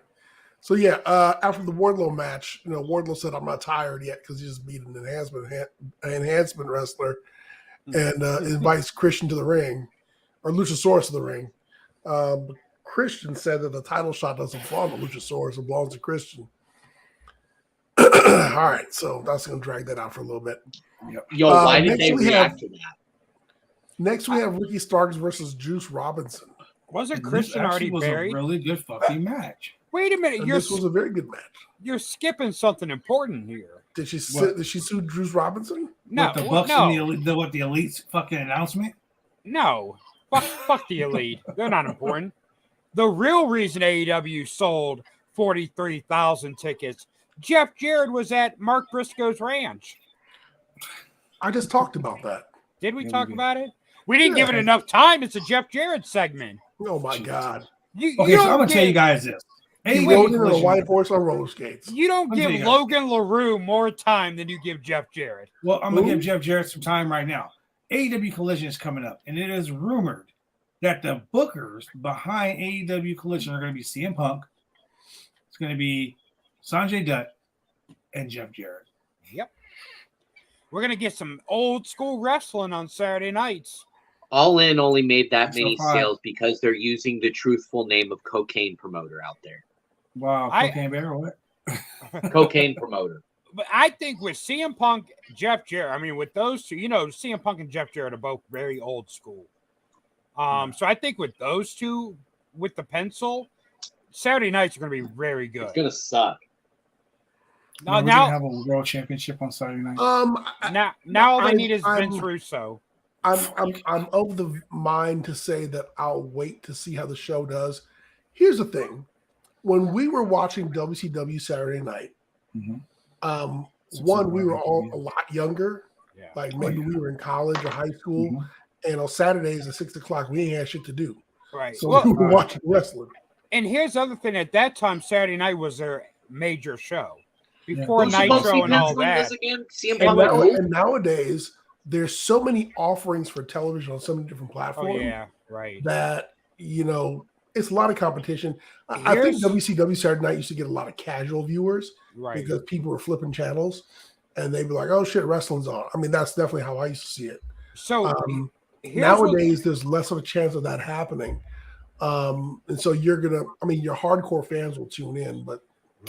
So yeah, after the Wardlow match, Wardlow said I'm not tired yet because he just beat an enhancement wrestler and invites Christian to the ring, or Luchasaurus to the ring. Christian said that the title shot doesn't belong to Luchasaurus, it belongs to Christian. All right, so that's going to drag that out for a little bit. Yo, why did they react to that? Next, we have Ricky Starks versus Juice Robinson. Wasn't And Christian this already was buried? a really good fucking match. Wait a minute. And this was a very good match. You're skipping something important here. Did she sue Juice Robinson? No, With the Bucks no, and the Elite's fucking announcement? no. Fuck the Elite. They're not important. The real reason AEW sold 43,000 tickets, Jeff Jarrett was at Mark Briscoe's ranch. I just talked about that. Did we Yeah, talk we did. about it? We didn't give it Yeah. enough time. It's a Jeff Jarrett segment. Oh my God! Okay, so I'm gonna tell you guys this. He AEW rode in on a Collision- white horse on roller skates. You don't I'll give tell you guys. Logan LaRue more time than you give Jeff Jarrett. Well, I'm gonna Who? give Jeff Jarrett some time right now. AEW Collision is coming up, and it is rumored that the bookers behind AEW Collision are going to be CM Punk. It's going to be Sanjay Dutt and Jeff Jarrett. Yep. We're going to get some old school wrestling on Saturday nights. All In only made that So many far. sales because they're using the truthful name of cocaine promoter out there. Wow, I- Cocaine Bear or what? Cocaine promoter. But I think with CM Punk, Jeff Jarrett, I mean, with those two, CM Punk and Jeff Jarrett are both very old school. So I think with those two, with the pencil, Saturday nights are going to be very good. It's gonna suck. We're Now, gonna have a world championship on Saturday night. now all they I'm- need is I'm- Vince Russo. I'm of the mind to say that I'll wait to see how the show does. Here's the thing: when we were watching WCW Saturday Night, Mhm. one, we were all a lot younger. Yeah. Like maybe we were in college or high school, Mhm. and on Saturdays at 6:00 we ain't had shit to do, Right. so Well, we were watching wrestling. and here's the other thing. At that time, Saturday night was their major show. Before Who's supposed to Nitro be and all wrestling that. this again? CM And, Punk. and nowadays, there's so many offerings for television on so many different Oh, platforms yeah. Right. that it's a lot of competition. I think Here's- WCW Saturday Night used to get a lot of casual viewers Right. because people were flipping channels, and they'd be like, "Oh shit, wrestling's on." I mean, that's definitely how I used to see it. So here's Nowadays, there's less of a chance of that happening, and so your hardcore fans will tune in, but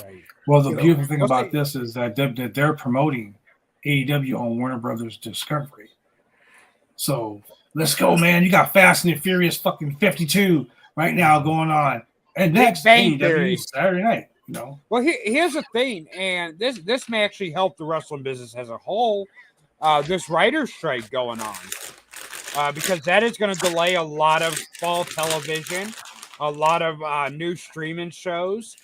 right. Well, the you know, beautiful thing let's about say- this is that they're promoting AEW on Warner Brothers Discovery. So let's go, man! You got Fast and the Furious fucking 52 right now going on, and next Bang Theory. AEW Saturday night. Well, here's the thing, and this may actually help the wrestling business as a whole. This writer's strike going on, because that is going to delay a lot of fall television, a lot of new streaming shows.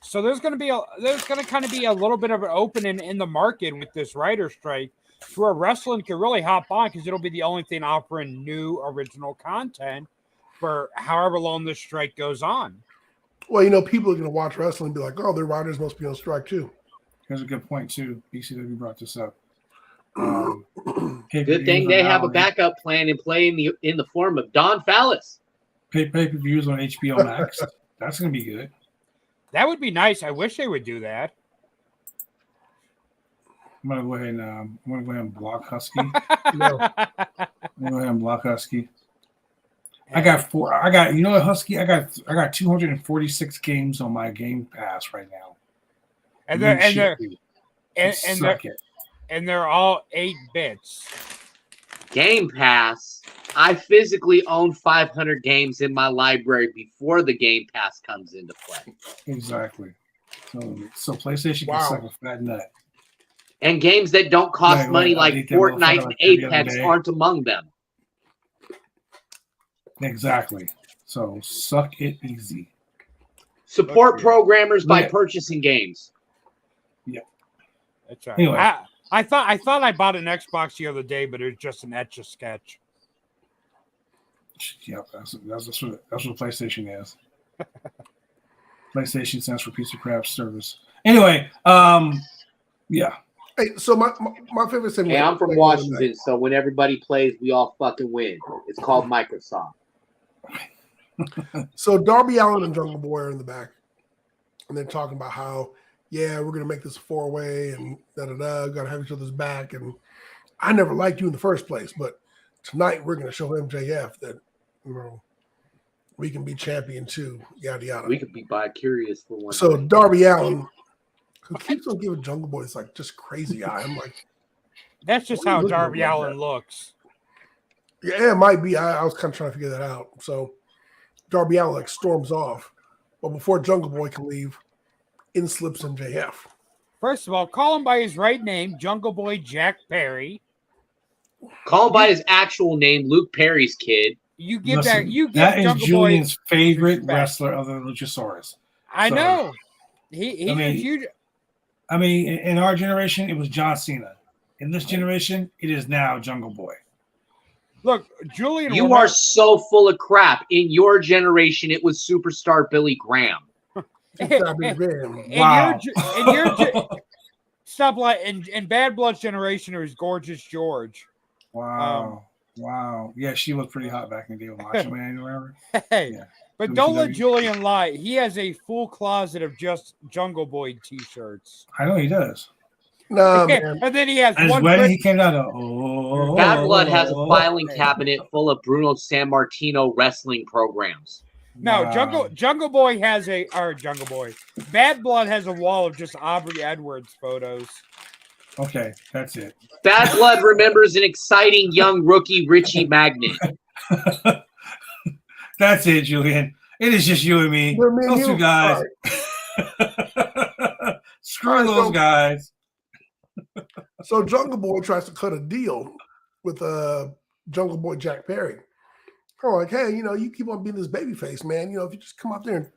So there's going to kind of be a little bit of an opening in the market with this writer's strike, where wrestling can really hop on because it'll be the only thing offering new original content for however long this strike goes on. well, people are going to watch wrestling and be like, "Oh, their writers must be on strike too." Here's a good point too. ECW brought this up. Good thing they have a backup plan in play in the form of Don Fallis. Pay-per-views on HBO Max. That's gonna be good. That would be nice. I wish they would do that. I'm gonna go ahead and block Husky. No. I'm gonna go ahead and block Husky. I got 4. I got, you know what, Husky? I got 246 games on my Game Pass right now. And they're all 8 bits. Game Pass. I physically own 500 games in my library before the Game Pass comes into play. Exactly. So PlayStation can suck a fat nut. And games that don't cost money like Fortnite and Apex aren't among them. Exactly. So suck it easy. Support programmers by purchasing games. Yeah. That's right. Anyway. I thought I bought an Xbox the other day, but it was just an Etch-a-Sketch. Yep, that's what PlayStation is. PlayStation stands for Piece of Crap Service. Anyway, yeah. Hey, so my favorite thing. Hey, I'm from Washington, so when everybody plays, we all fucking win. It's called Microsoft. So Darby Allin and Jungle Boy are in the back, and they're talking about how, yeah, we're gonna make this a 4-way and gotta have each other's back. And I never liked you in the first place, but tonight we're gonna show MJF that we can be champion too. Yada yada. We could be bi-curious for one. So Darby Allin, who keeps on giving Jungle Boy like just crazy eye. I'm like, that's just how Darby Allin looks. Yeah, it might be. I was kind of trying to figure that out. So Darby Allin storms off, but before Jungle Boy can leave, in slips MJF. First of all, call him by his right name, Jungle Boy Jack Perry. Call him by his actual name, Luke Perry's kid. You give that. You give that is Jungle Julian's Boy favorite respect. wrestler of the Luchasaurus. I know. He's a huge. I mean, in our generation, it was John Cena. In this generation, it is now Jungle Boy. Look, Julian. You are so full of crap. In your generation, it was superstar Billy Graham. Wow. Stop like in Bad Blood's generation, it was Gorgeous George. Wow. Wow. Yeah, she was pretty hot back in the day with Macho Man, remember? Hey, yeah. But don't let Julian lie. He has a full closet of just Jungle Boy t-shirts. I know he does. No, man. And then he has At his wedding, he came out of Bad Blood has a filing cabinet full of Bruno Sammartino wrestling programs. No, Wow. Jungle Boy has Jungle Boy. Bad Blood has a wall of just Aubrey Edwards photos. Okay, that's it. Bad Blood remembers an exciting young rookie, Richie Magnet. That's it, Julian. It is just you and me. Those two guys. Right. Screw those guys. So Jungle Boy tries to cut a deal with Jungle Boy Jack Perry. Oh, like, hey, you keep on being this baby face, man. If you just come out there and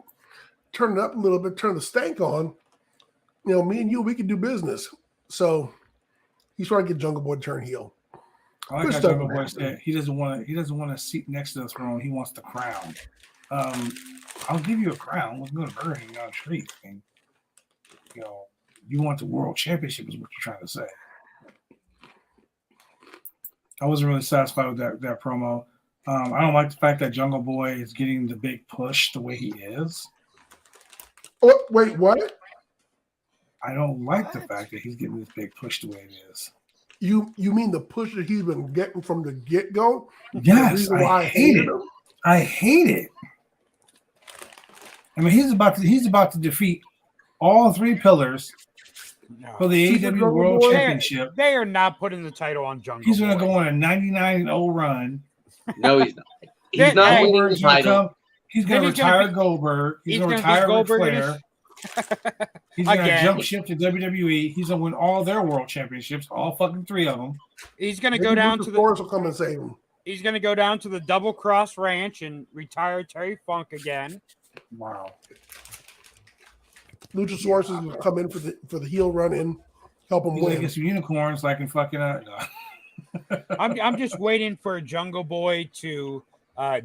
turn it up a little bit, turn the stank on, me and you, we can do business. So he's trying to get Jungle Boy to turn heel. I like how Jungle Boy said he doesn't want a seat next to the throne. He wants the crown. I'll give you a crown. Let's go to Burger King down the street. And, you want the world championship is what you're trying to say. I wasn't really satisfied with that promo. I don't like the fact that Jungle Boy is getting the big push the way he is. Oh, wait, what? I don't like the fact that he's getting this big push the way it is. You mean the push that he's been getting from the get-go? Yes, I hate it. I hate it. I mean, he's about to defeat all 3 pillars for the AEW World Championship. They are not putting the title on Jungle He's going to Boy. go on a 99-0 run. No, he's not. He's not winning the title. He's going to retire Goldberg. He's going to retire Ric Flair. He's going to jump ship to WWE. He's going to win all their world championships, all fucking 3 of them. He's going to go down to the Force will come and save him. He's going to go down to the Double Cross Ranch and retire Terry Funk again. Wow. Luchasaurus is going to come in for the heel run in, help him win. Get some unicorns like in fucking. No. I'm just waiting for Jungle Boy to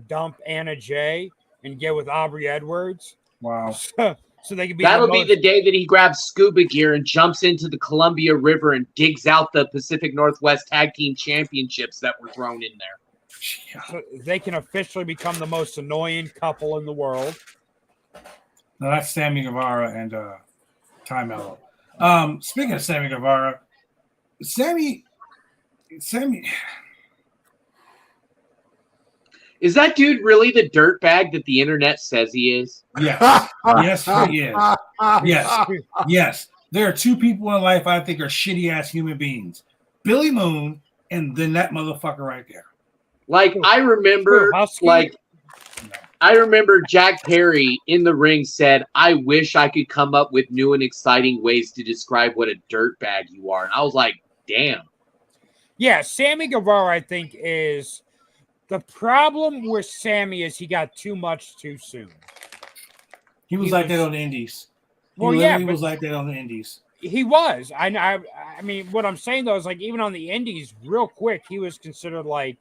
dump Anna Jay and get with Aubrey Edwards. Wow. So they can be. That'll be the day that he grabs scuba gear and jumps into the Columbia River and digs out the Pacific Northwest Tag Team Championships that were thrown in there. So they can officially become the most annoying couple in the world. No, that's Sammy Guevara and Ty Mello. Speaking of Sammy Guevara, Sammy. Is that dude really the dirtbag that the internet says he is? Yes. Yes, he is. Yes. Yes. There are two people in life I think are shitty ass human beings. Billy Moon and then that motherfucker right there. Like I remember Jack Perry in the ring said, "I wish I could come up with new and exciting ways to describe what a dirtbag you are." And I was like, damn. Yeah, Sammy Guevara, I think, is the problem with Sammy is he got too much too soon. He was like that on the Indies. He was like that on the Indies. He was. I mean, what I'm saying though is like even on the Indies, real quick, he was considered like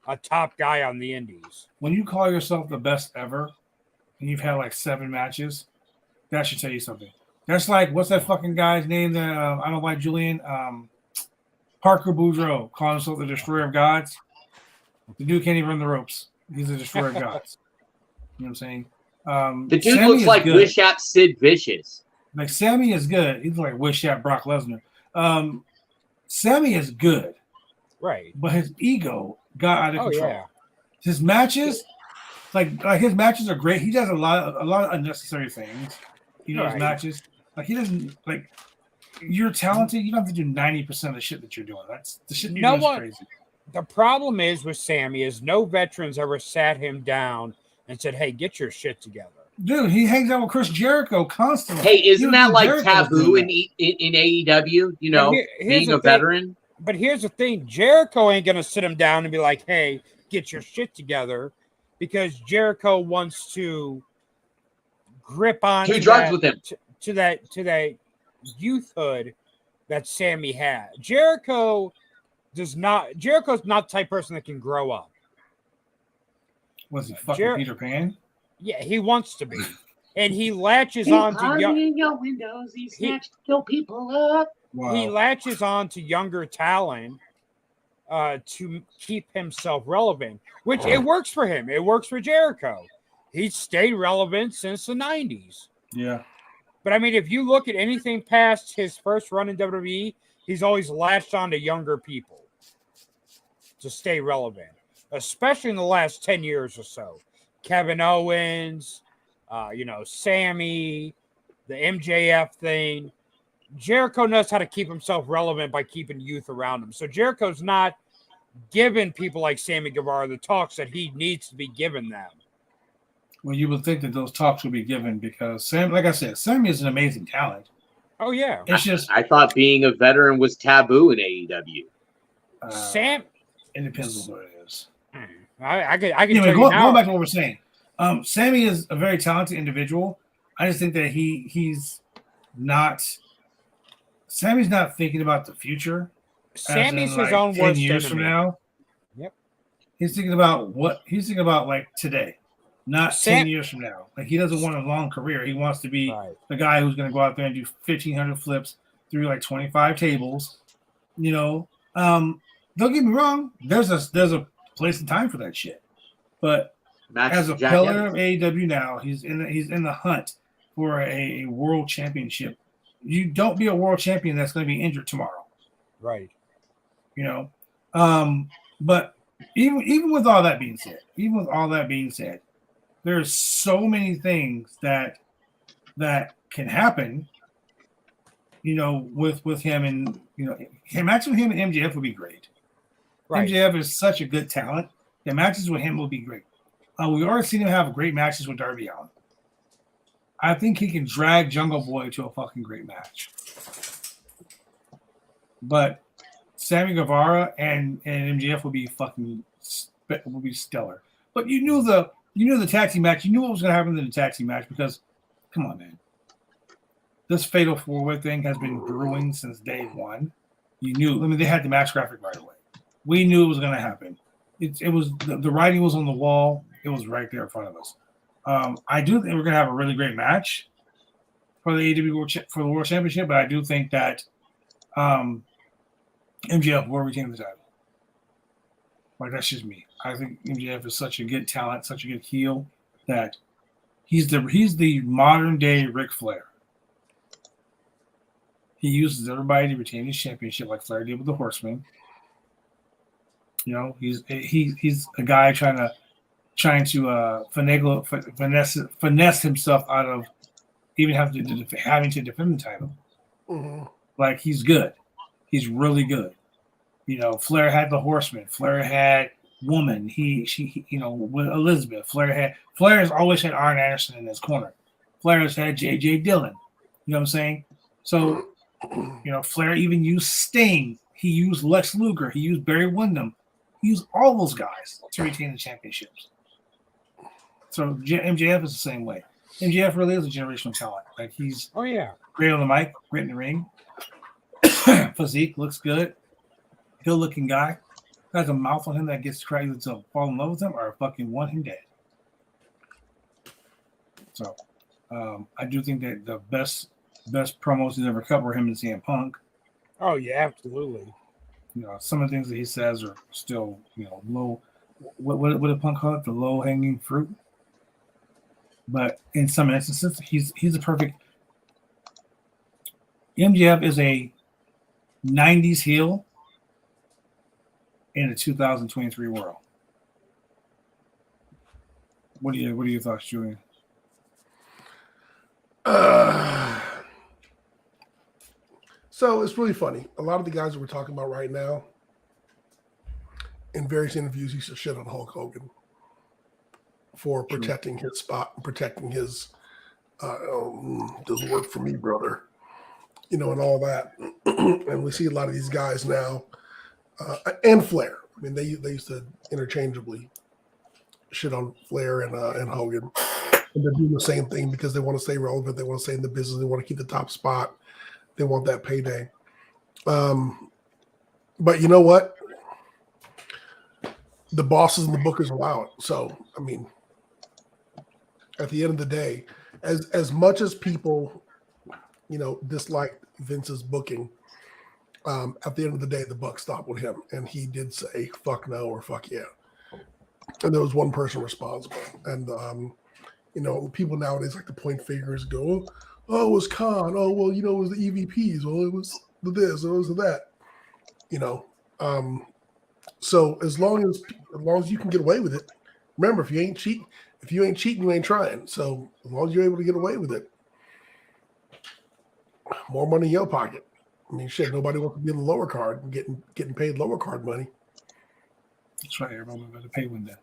a top guy on the Indies. When you call yourself the best ever, and you've had like 7 matches, that should tell you something. That's like what's that fucking guy's name that I don't like Julian Parker Boudreaux calling himself the Destroyer of Gods. The dude can't even run the ropes. He's a Destroyer of Gods. You know what I'm saying? The dude looks like Wish-App Sid Vicious. Like Sammy is good. He's like Wish-App Brock Lesnar. Sammy is good, right? But his ego got out of control. Yeah. His matches, like his matches are great. He does a lot of unnecessary things. You know, his matches. Like he doesn't like. You're talented. You don't have to do 90% of the shit that you're doing. That's the shit you're doing is crazy. The problem is with Sammy is no veterans ever sat him down and said, "Hey, get your shit together." Dude, he hangs out with Chris Jericho constantly. Hey, isn't that like taboo in AEW? You know, being a veteran. But here's the thing: Jericho ain't gonna sit him down and be like, "Hey, get your shit together," because Jericho wants to grip on do drugs with him to that youthhood that Sammy had. Jericho's not the type of person that can grow up. Was he fucking Peter Pan? Yeah, he wants to be. And he latches on to your windows, he snatched your people up. Wow. He latches on to younger talent to keep himself relevant, which it works for him. It works for Jericho. He's stayed relevant since the 90s. Yeah. But I mean, if you look at anything past his first run in WWE, he's always latched on to younger people to stay relevant, especially in the last 10 years or so. Kevin Owens, Sammy, the MJF thing. Jericho knows how to keep himself relevant by keeping youth around him. So Jericho's not giving people like Sammy Guevara the talks that he needs to be given them. Well, you would think that those talks would be given because like I said, Sammy is an amazing talent. Oh yeah, it's just I thought being a veteran was taboo in AEW. It depends on what it is. I can anyway, going back to what we're saying. Sammy is a very talented individual. I just think that Sammy's not thinking about the future. Sammy's his own 10 years from now. Yep. He's thinking about like today, not 10 years from now. Like he doesn't want a long career. He wants to be the guy who's going to go out there and do 1,500 flips through like 25 tables. You know, don't get me wrong. There's a place and time for that shit. But as a pillar of AEW now, he's in the hunt for a world championship. You don't be a world champion that's going to be injured tomorrow. Right. You know, but even with all that being said, there's so many things that can happen. You know, with him and matches with him and MJF would be great. Right. MJF is such a good talent. The matches with him will be great. We already seen him have great matches with Darby Allin. I think he can drag Jungle Boy to a fucking great match. But Sammy Guevara and MJF will be stellar. But you knew the tag team match. You knew what was going to happen in the tag team match because, come on, man. This Fatal 4-Way thing has been brewing since day one. You knew. I mean, they had the match graphic right away. We knew it was going to happen. It was the writing was on the wall. It was right there in front of us. I do think we're going to have a really great match for the AEW for the World Championship, but I do think that MJF will retain the title. Like, that's just me. I think MJF is such a good talent, such a good heel that he's the modern day Ric Flair. He uses everybody to retain his championship, like Flair did with the Horsemen. You know, he's a guy trying to trying to finesse himself out of even having to defend the title. Mm-hmm. Like, he's good. He's really good. You know, Flair had the Horseman. Flair had Woman. She with Elizabeth. Flair has always had Arn Anderson in his corner. Flair has had J.J. Dillon. You know what I'm saying? So, Flair even used Sting. He used Lex Luger. He used Barry Windham. He used all those guys to retain the championships. So MJF is the same way. MJF really is a generational talent. Like, he's great on the mic, great in the ring. Physique looks good. Good-looking guy. Has a mouth on him that gets crazy to fall in love with him or fucking want him dead. So, I do think that the best promos he's ever cut were him and CM Punk. Oh yeah, absolutely. Some of the things that he says are still, low. What did Punk call it? The low-hanging fruit. But in some instances, he's a perfect. MJF is a 90s heel in a 2023 world. What are your thoughts, Julian? So it's really funny. A lot of the guys that we're talking about right now, in various interviews, used to shit on Hulk Hogan for protecting his spot and protecting his doesn't work for me, brother. And all that. And we see a lot of these guys now, and Flair. I mean, they used to interchangeably shit on Flair and Hogan. And they're doing the same thing because they want to stay relevant. They want to stay in the business. They want to keep the top spot. They want that payday. But you know what? The bosses and the bookers allow it. So, I mean, at the end of the day, as much as people, disliked Vince's booking, at the end of the day, the buck stopped with him. And he did say, fuck no or fuck yeah. And there was one person responsible. And, people nowadays like to point fingers, go, oh, it was Khan. Oh, well, it was the EVPs. Well, it was the this, it was the that. So as long as you can get away with it, remember, if you ain't cheating, you ain't trying. So as long as you're able to get away with it, more money in your pocket. I mean, shit, nobody wants to be in the lower card and getting paid lower card money. That's right. Everybody better pay one day.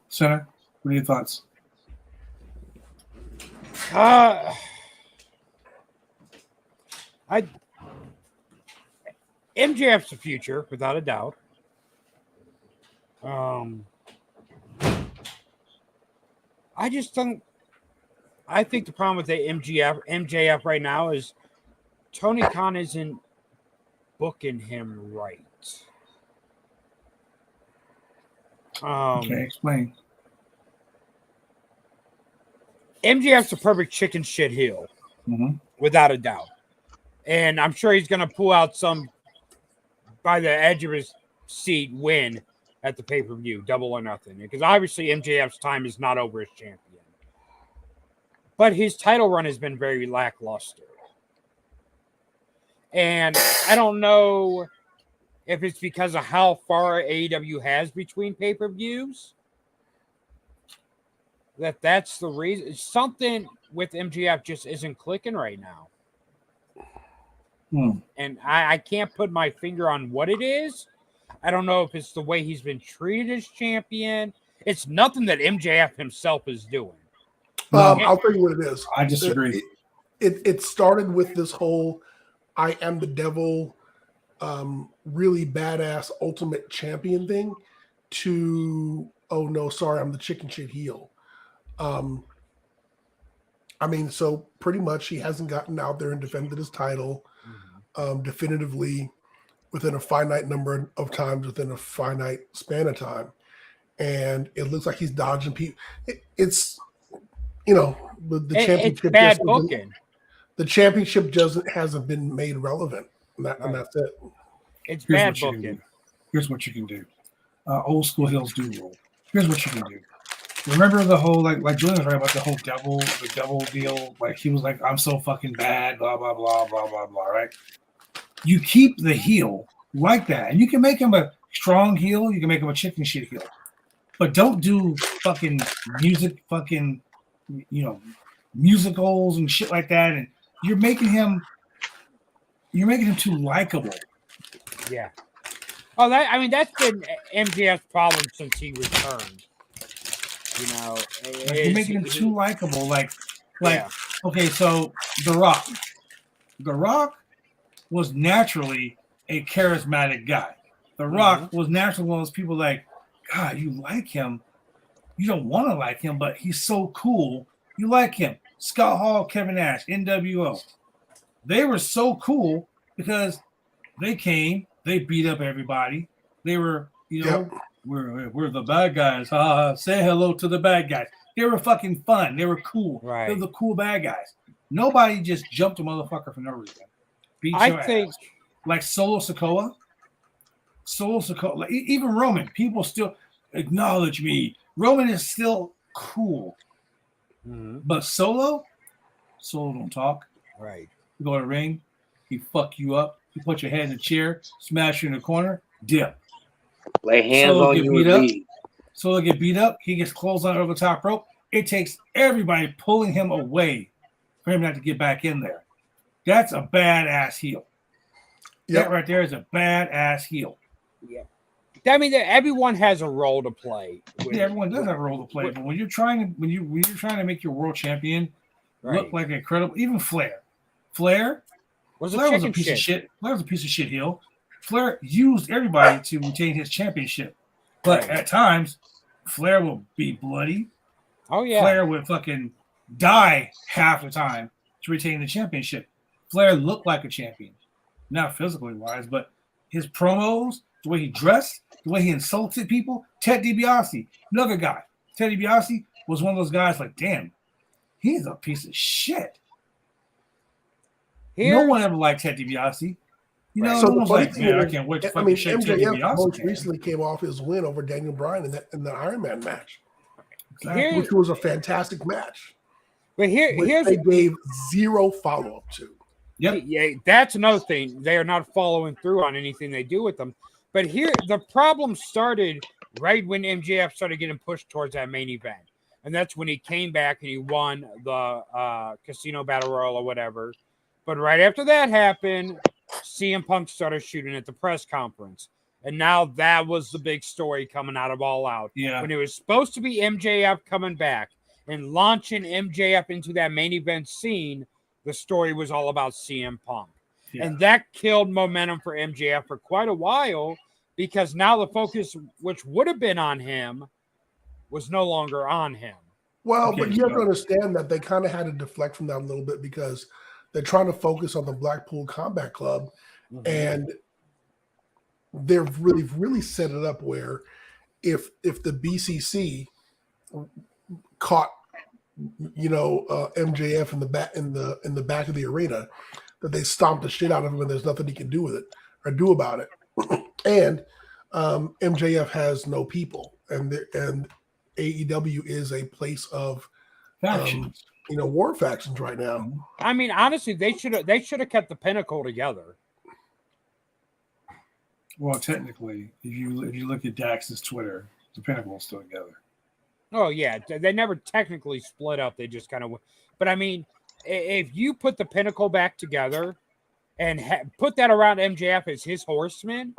Senator, what are your thoughts? MJF's the future, without a doubt. I think the problem with the MJF right now is Tony Khan isn't booking him right. Okay, explain. MJF's a perfect chicken shit heel, without a doubt. And I'm sure he's going to pull out some by the edge of his seat win at the pay-per-view, Double or Nothing. Because obviously MJF's time is not over as champion. But his title run has been very lackluster. And I don't know if it's because of how far AEW has between pay-per-views. That's the reason. Something with MJF just isn't clicking right now. And I can't put my finger on what it is. I don't know if it's the way he's been treated as champion. It's nothing that MJF himself is doing. I'll tell you what it is. I disagree. It started with this whole I am the devil, really badass ultimate champion thing to, oh no, sorry, I'm the chicken shit heel. So pretty much he hasn't gotten out there and defended his title definitively within a finite number of times, within a finite span of time. And it looks like he's dodging people. It's, the championship. It's bad booking. The championship hasn't been made relevant. And that's it. It's bad booking. Here's what you can do. Old school heels do roll. Here's what you can do. Remember the whole like Julian was right about the whole devil deal. Like he was like, I'm so fucking bad, blah blah blah blah blah blah. Right? You keep the heel like that, and you can make him a strong heel. You can make him a chicken shit heel. but don't do fucking music, musicals and shit like that. And you're making him too likable. Yeah. Oh, that's been MJF's problem since he returned. You're making him too likable. Yeah. Okay, so The Rock was naturally a charismatic guy. The Rock was naturally one of those people like, God, you like him. You don't want to like him, but he's so cool. You like him. Scott Hall, Kevin Nash, NWO. They were so cool because they came, they beat up everybody. They were, we're the bad guys. Say hello to the bad guys. They were fucking fun. They were cool. Right. They were the cool bad guys. Nobody just jumped a motherfucker for no reason. Beat your ass. Like Solo Sikoa, like, even Roman, people still acknowledge me. Roman is still cool. But Solo don't talk. Right. You go to the ring, he fuck you up. He put your head in the chair, smash you in the corner, dip. Lay hands on you and leave. Solo get beat up. He gets closed on over the top rope. It takes everybody pulling him away for him not to get back in there. That's a badass heel. Yep. That right there is a badass heel. Yeah. I mean, everyone has a role to play. Everyone does have a role to play. But when you're trying to make your world champion look like an incredible, even Flair was a piece of shit. Flair was a piece of shit heel. Flair used everybody to retain his championship, but at times, Flair will be bloody. Oh yeah, Flair would fucking die half the time to retain the championship. Flair looked like a champion, not physically wise, but his promos, the way he dressed, the way he insulted people. Ted DiBiase, another guy. Ted DiBiase was one of those guys like, damn, he's a piece of shit. No one ever liked Ted DiBiase. So no one's like, man, I can't wait to fucking shake Ted DiBiase. Most recently came off his win over Daniel Bryan in the Iron Man match, which was a fantastic match. But here's they gave zero follow-up to. Yep. Yeah, that's another thing. They are not following through on anything they do with them. But here, the problem started right when MJF started getting pushed towards that main event. And that's when he came back and he won the Casino Battle Royal or whatever. But right after that happened, CM Punk started shooting at the press conference. And now that was the big story coming out of All Out. Yeah. When it was supposed to be MJF coming back and launching MJF into that main event scene, the story was all about CM Punk. Yeah. And that killed momentum for MJF for quite a while because now the focus, which would have been on him, was no longer on him. Well, but you have to understand that they kind of had to deflect from that a little bit because they're trying to focus on the Blackpool Combat Club, and they've really set it up where if the BCC caught MJF in the back of the arena, that they stomped the shit out of him and there's nothing he can do with it or do about it. And MJF has no people, and AEW is a place of factions. War factions right now. I mean, honestly, they should have kept the Pinnacle together. Well, technically, if you look at Dax's Twitter, the Pinnacle is still together. Oh yeah, they never technically split up. They just kind of. But I mean, if you put the Pinnacle back together and put that around MJF as his horseman,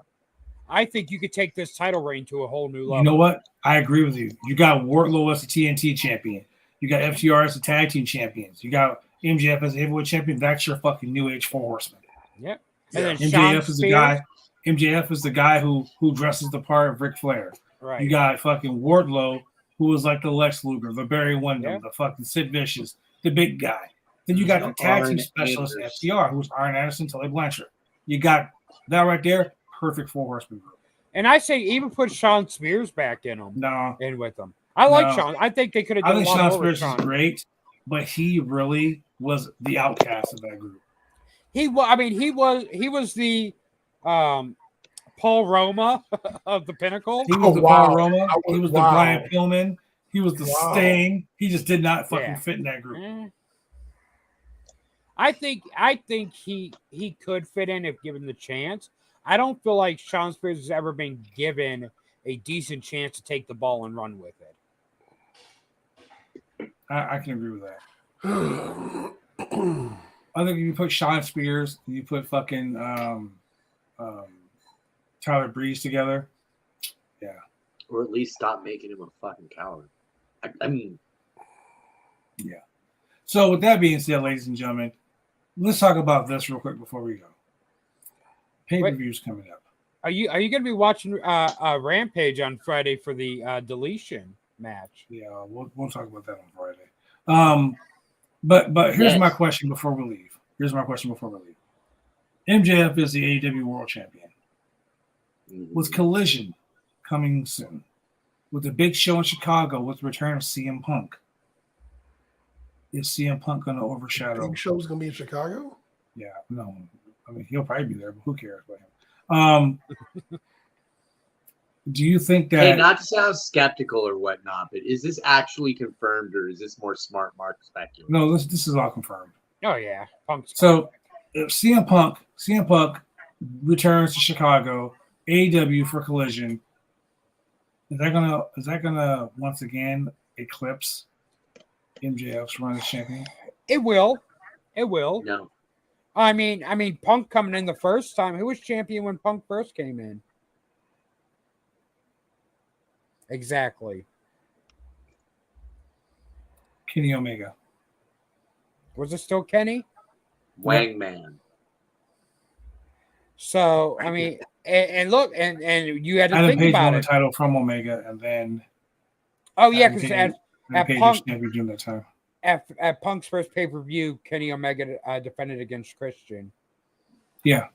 I think you could take this title reign to a whole new level. You know what? I agree with you. You got Wardlow as the TNT champion. You got FTR as the tag team champions. You got MJF as the heavyweight champion. That's your fucking new age four horsemen. Yep. And then MJF is the guy. MJF is the guy who dresses the part of Ric Flair. Right. You got fucking Wardlow, who was like the Lex Luger, the Barry Windham, the fucking Sid Vicious, the big guy. Then you got the tag team specialist at FTR, who's Arn Anderson, Tully Blanchard. You got that right there. Perfect four horseman group. And I say even put Sean Spears back in them. No. In with them. I like Sean. I think they could have done a lot more. I think Sean Spears is great, but he really was the outcast of that group. He was the Paul Roma of the Pinnacle. He was the Paul Roma. He was the Brian Pillman. He was the Sting. He just did not fucking fit in that group. I think he could fit in if given the chance. I don't feel like Sean Spears has ever been given a decent chance to take the ball and run with it. I can agree with that. I think if you put Sean Spears, you put fucking Tyler Breeze together, yeah. Or at least stop making him a fucking coward. I mean, yeah. So with that being said, ladies and gentlemen, let's talk about this real quick before we go. Pay-per-views coming up. Are you going to be watching Rampage on Friday for the deletion match? Yeah, we'll talk about that on Friday. But here's my question before we leave. MJF is the AEW World Champion. With Collision coming soon, with the big show in Chicago, with the return of CM Punk, is CM Punk going to overshadow? Big show's going to be in Chicago? Yeah, no. I mean, he'll probably be there, but who cares about him? Do you think that? Hey, not to sound skeptical or whatnot, but is this actually confirmed, or is this more smart Mark speculating? No, this is all confirmed. Oh yeah, Punk's so if CM Punk returns to Chicago, AEW for Collision, is that gonna once again eclipse MJF's run as champion? It will. No. I mean, Punk coming in the first time. Who was champion when Punk first came in? Exactly. Kenny Omega. Was it still Kenny? Wangman. So I mean, and look, and you had to Adam think Page about won it. the title from Omega, and then because at Page Punk during that time. At Punk's first pay-per-view, Kenny Omega defended against Christian. Yeah.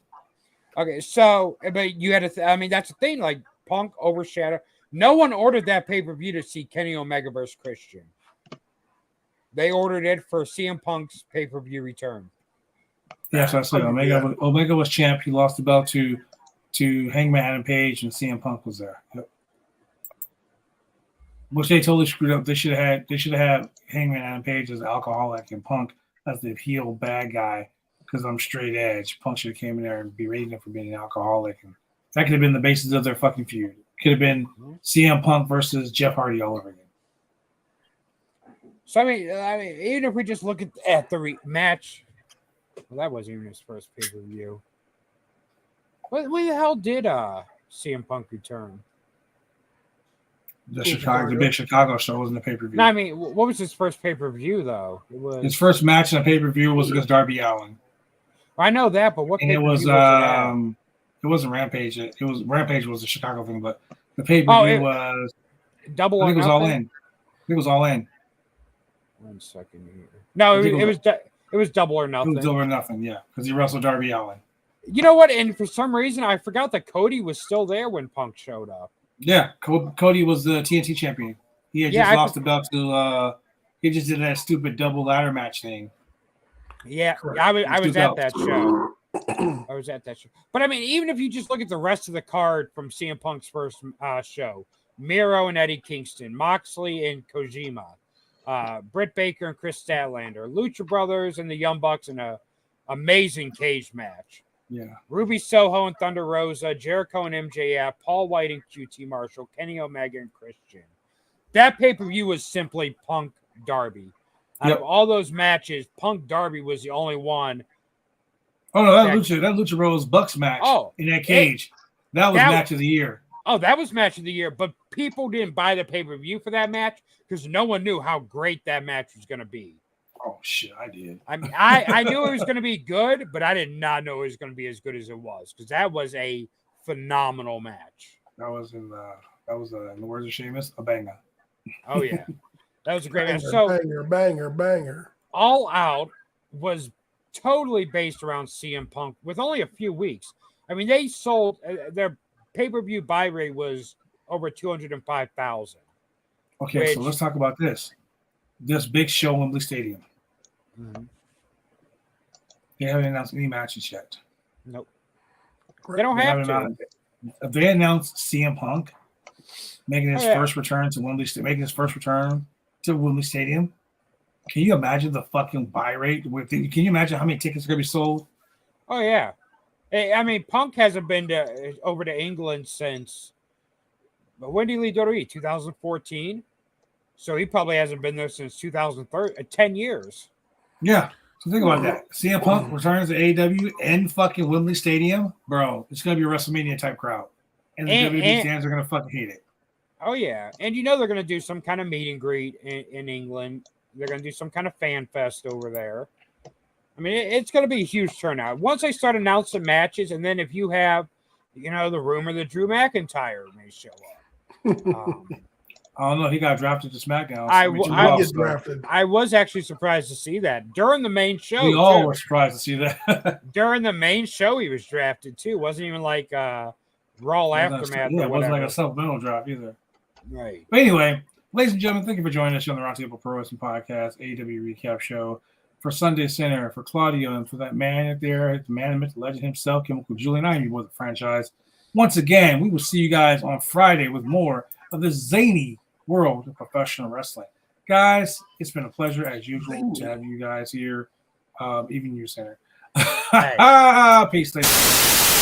Okay, so but you had to. I mean, that's the thing. Like Punk overshadowed. No one ordered that pay-per-view to see Kenny Omega versus Christian. They ordered it for CM Punk's pay-per-view return. Yeah, so I said Omega was champ. He lost the belt to Hangman Adam Page, and CM Punk was there. Yep. Which they totally screwed up. They should have had Hangman Adam Page as alcoholic and Punk as the heel bad guy because I'm straight edge. Punk should have came in there and berated him for being an alcoholic, and that could have been the basis of their fucking feud. Could have been CM Punk versus Jeff Hardy all over again. So I mean, even if we just look at the match, well, that wasn't even his first pay-per-view. When the hell did CM Punk return? The big Chicago show wasn't a pay-per-view. No, I mean, what was his first pay-per-view though? It was his first match in a pay-per-view was against Darby Allin. I know that, but what and pay-per-view was it wasn't Rampage. Rampage was a Chicago thing, but the pay-per-view was Double. I think it was All In. It was All In. 1 second here. No, it was Double or Nothing. It was Double or Nothing, yeah, because he wrestled Darby Allin. You know what? And for some reason, I forgot that Cody was still there when Punk showed up. Yeah, Cody was the TNT champion. He had just lost the belt to. He just did that stupid double ladder match thing. Yeah, I was at that show. I was at that show. But I mean, even if you just look at the rest of the card from CM Punk's first show, Miro and Eddie Kingston, Moxley and Kojima, Britt Baker and Chris Statlander, Lucha Brothers and the Young Bucks in a amazing cage match. Yeah. Ruby Soho and Thunder Rosa, Jericho and MJF, Paul White and QT Marshall, Kenny Omega and Christian. That pay-per-view was simply Punk Darby. Out of all those matches, Punk Darby was the only one. Oh no, that Lucha Bros Bucks match in that cage. That was match of the year. Oh, that was match of the year, but people didn't buy the pay-per-view for that match because no one knew how great that match was going to be. Oh shit, I did. I mean, I knew it was going to be good, but I did not know it was going to be as good as it was because that was a phenomenal match. That was in the words of Sheamus, a banger. Oh yeah, that was a great match. So banger. All Out was totally based around CM Punk with only a few weeks. I mean, they sold their pay-per-view buy rate was over 205,000. Okay, so let's talk about this. This big show in Wembley Stadium. Mm-hmm. They haven't announced any matches yet. Nope. They don't have to. If they announced CM Punk making his first return to Wembley Stadium, can you imagine the fucking buy rate? Can you imagine how many tickets are going to be sold? Oh, yeah. I mean, Punk hasn't been over to England since But when did he leave WWE? 2014. So he probably hasn't been there since 2013. 10 years. Yeah. So think about that. CM Punk returns to AEW in fucking Wembley Stadium, bro. It's gonna be a WrestleMania type crowd, and the WWE fans are gonna fucking hate it. Oh yeah, and you know they're gonna do some kind of meet and greet in England. They're gonna do some kind of fan fest over there. I mean, it's gonna be a huge turnout once they start announcing matches, and then if you have, you know, the rumor that Drew McIntyre may show up. I don't know. He got drafted to SmackDown. I was actually surprised to see that during the main show. We all were surprised to see that. During the main show, he was drafted too. It wasn't even like Raw Aftermath. Yeah, it wasn't like a supplemental draft either. Right. But anyway, ladies and gentlemen, thank you for joining us on the Roundtable Pro Wrestling Podcast, AEW Recap Show. For Sunday Center, for Claudio, and for that man there, the man, the legend himself, Chemical Julian, I am your boy, the franchise. Once again, we will see you guys on Friday with more of this zany world of professional wrestling. Guys, it's been a pleasure as usual to have you guys here, even you, Center. Peace, ladies.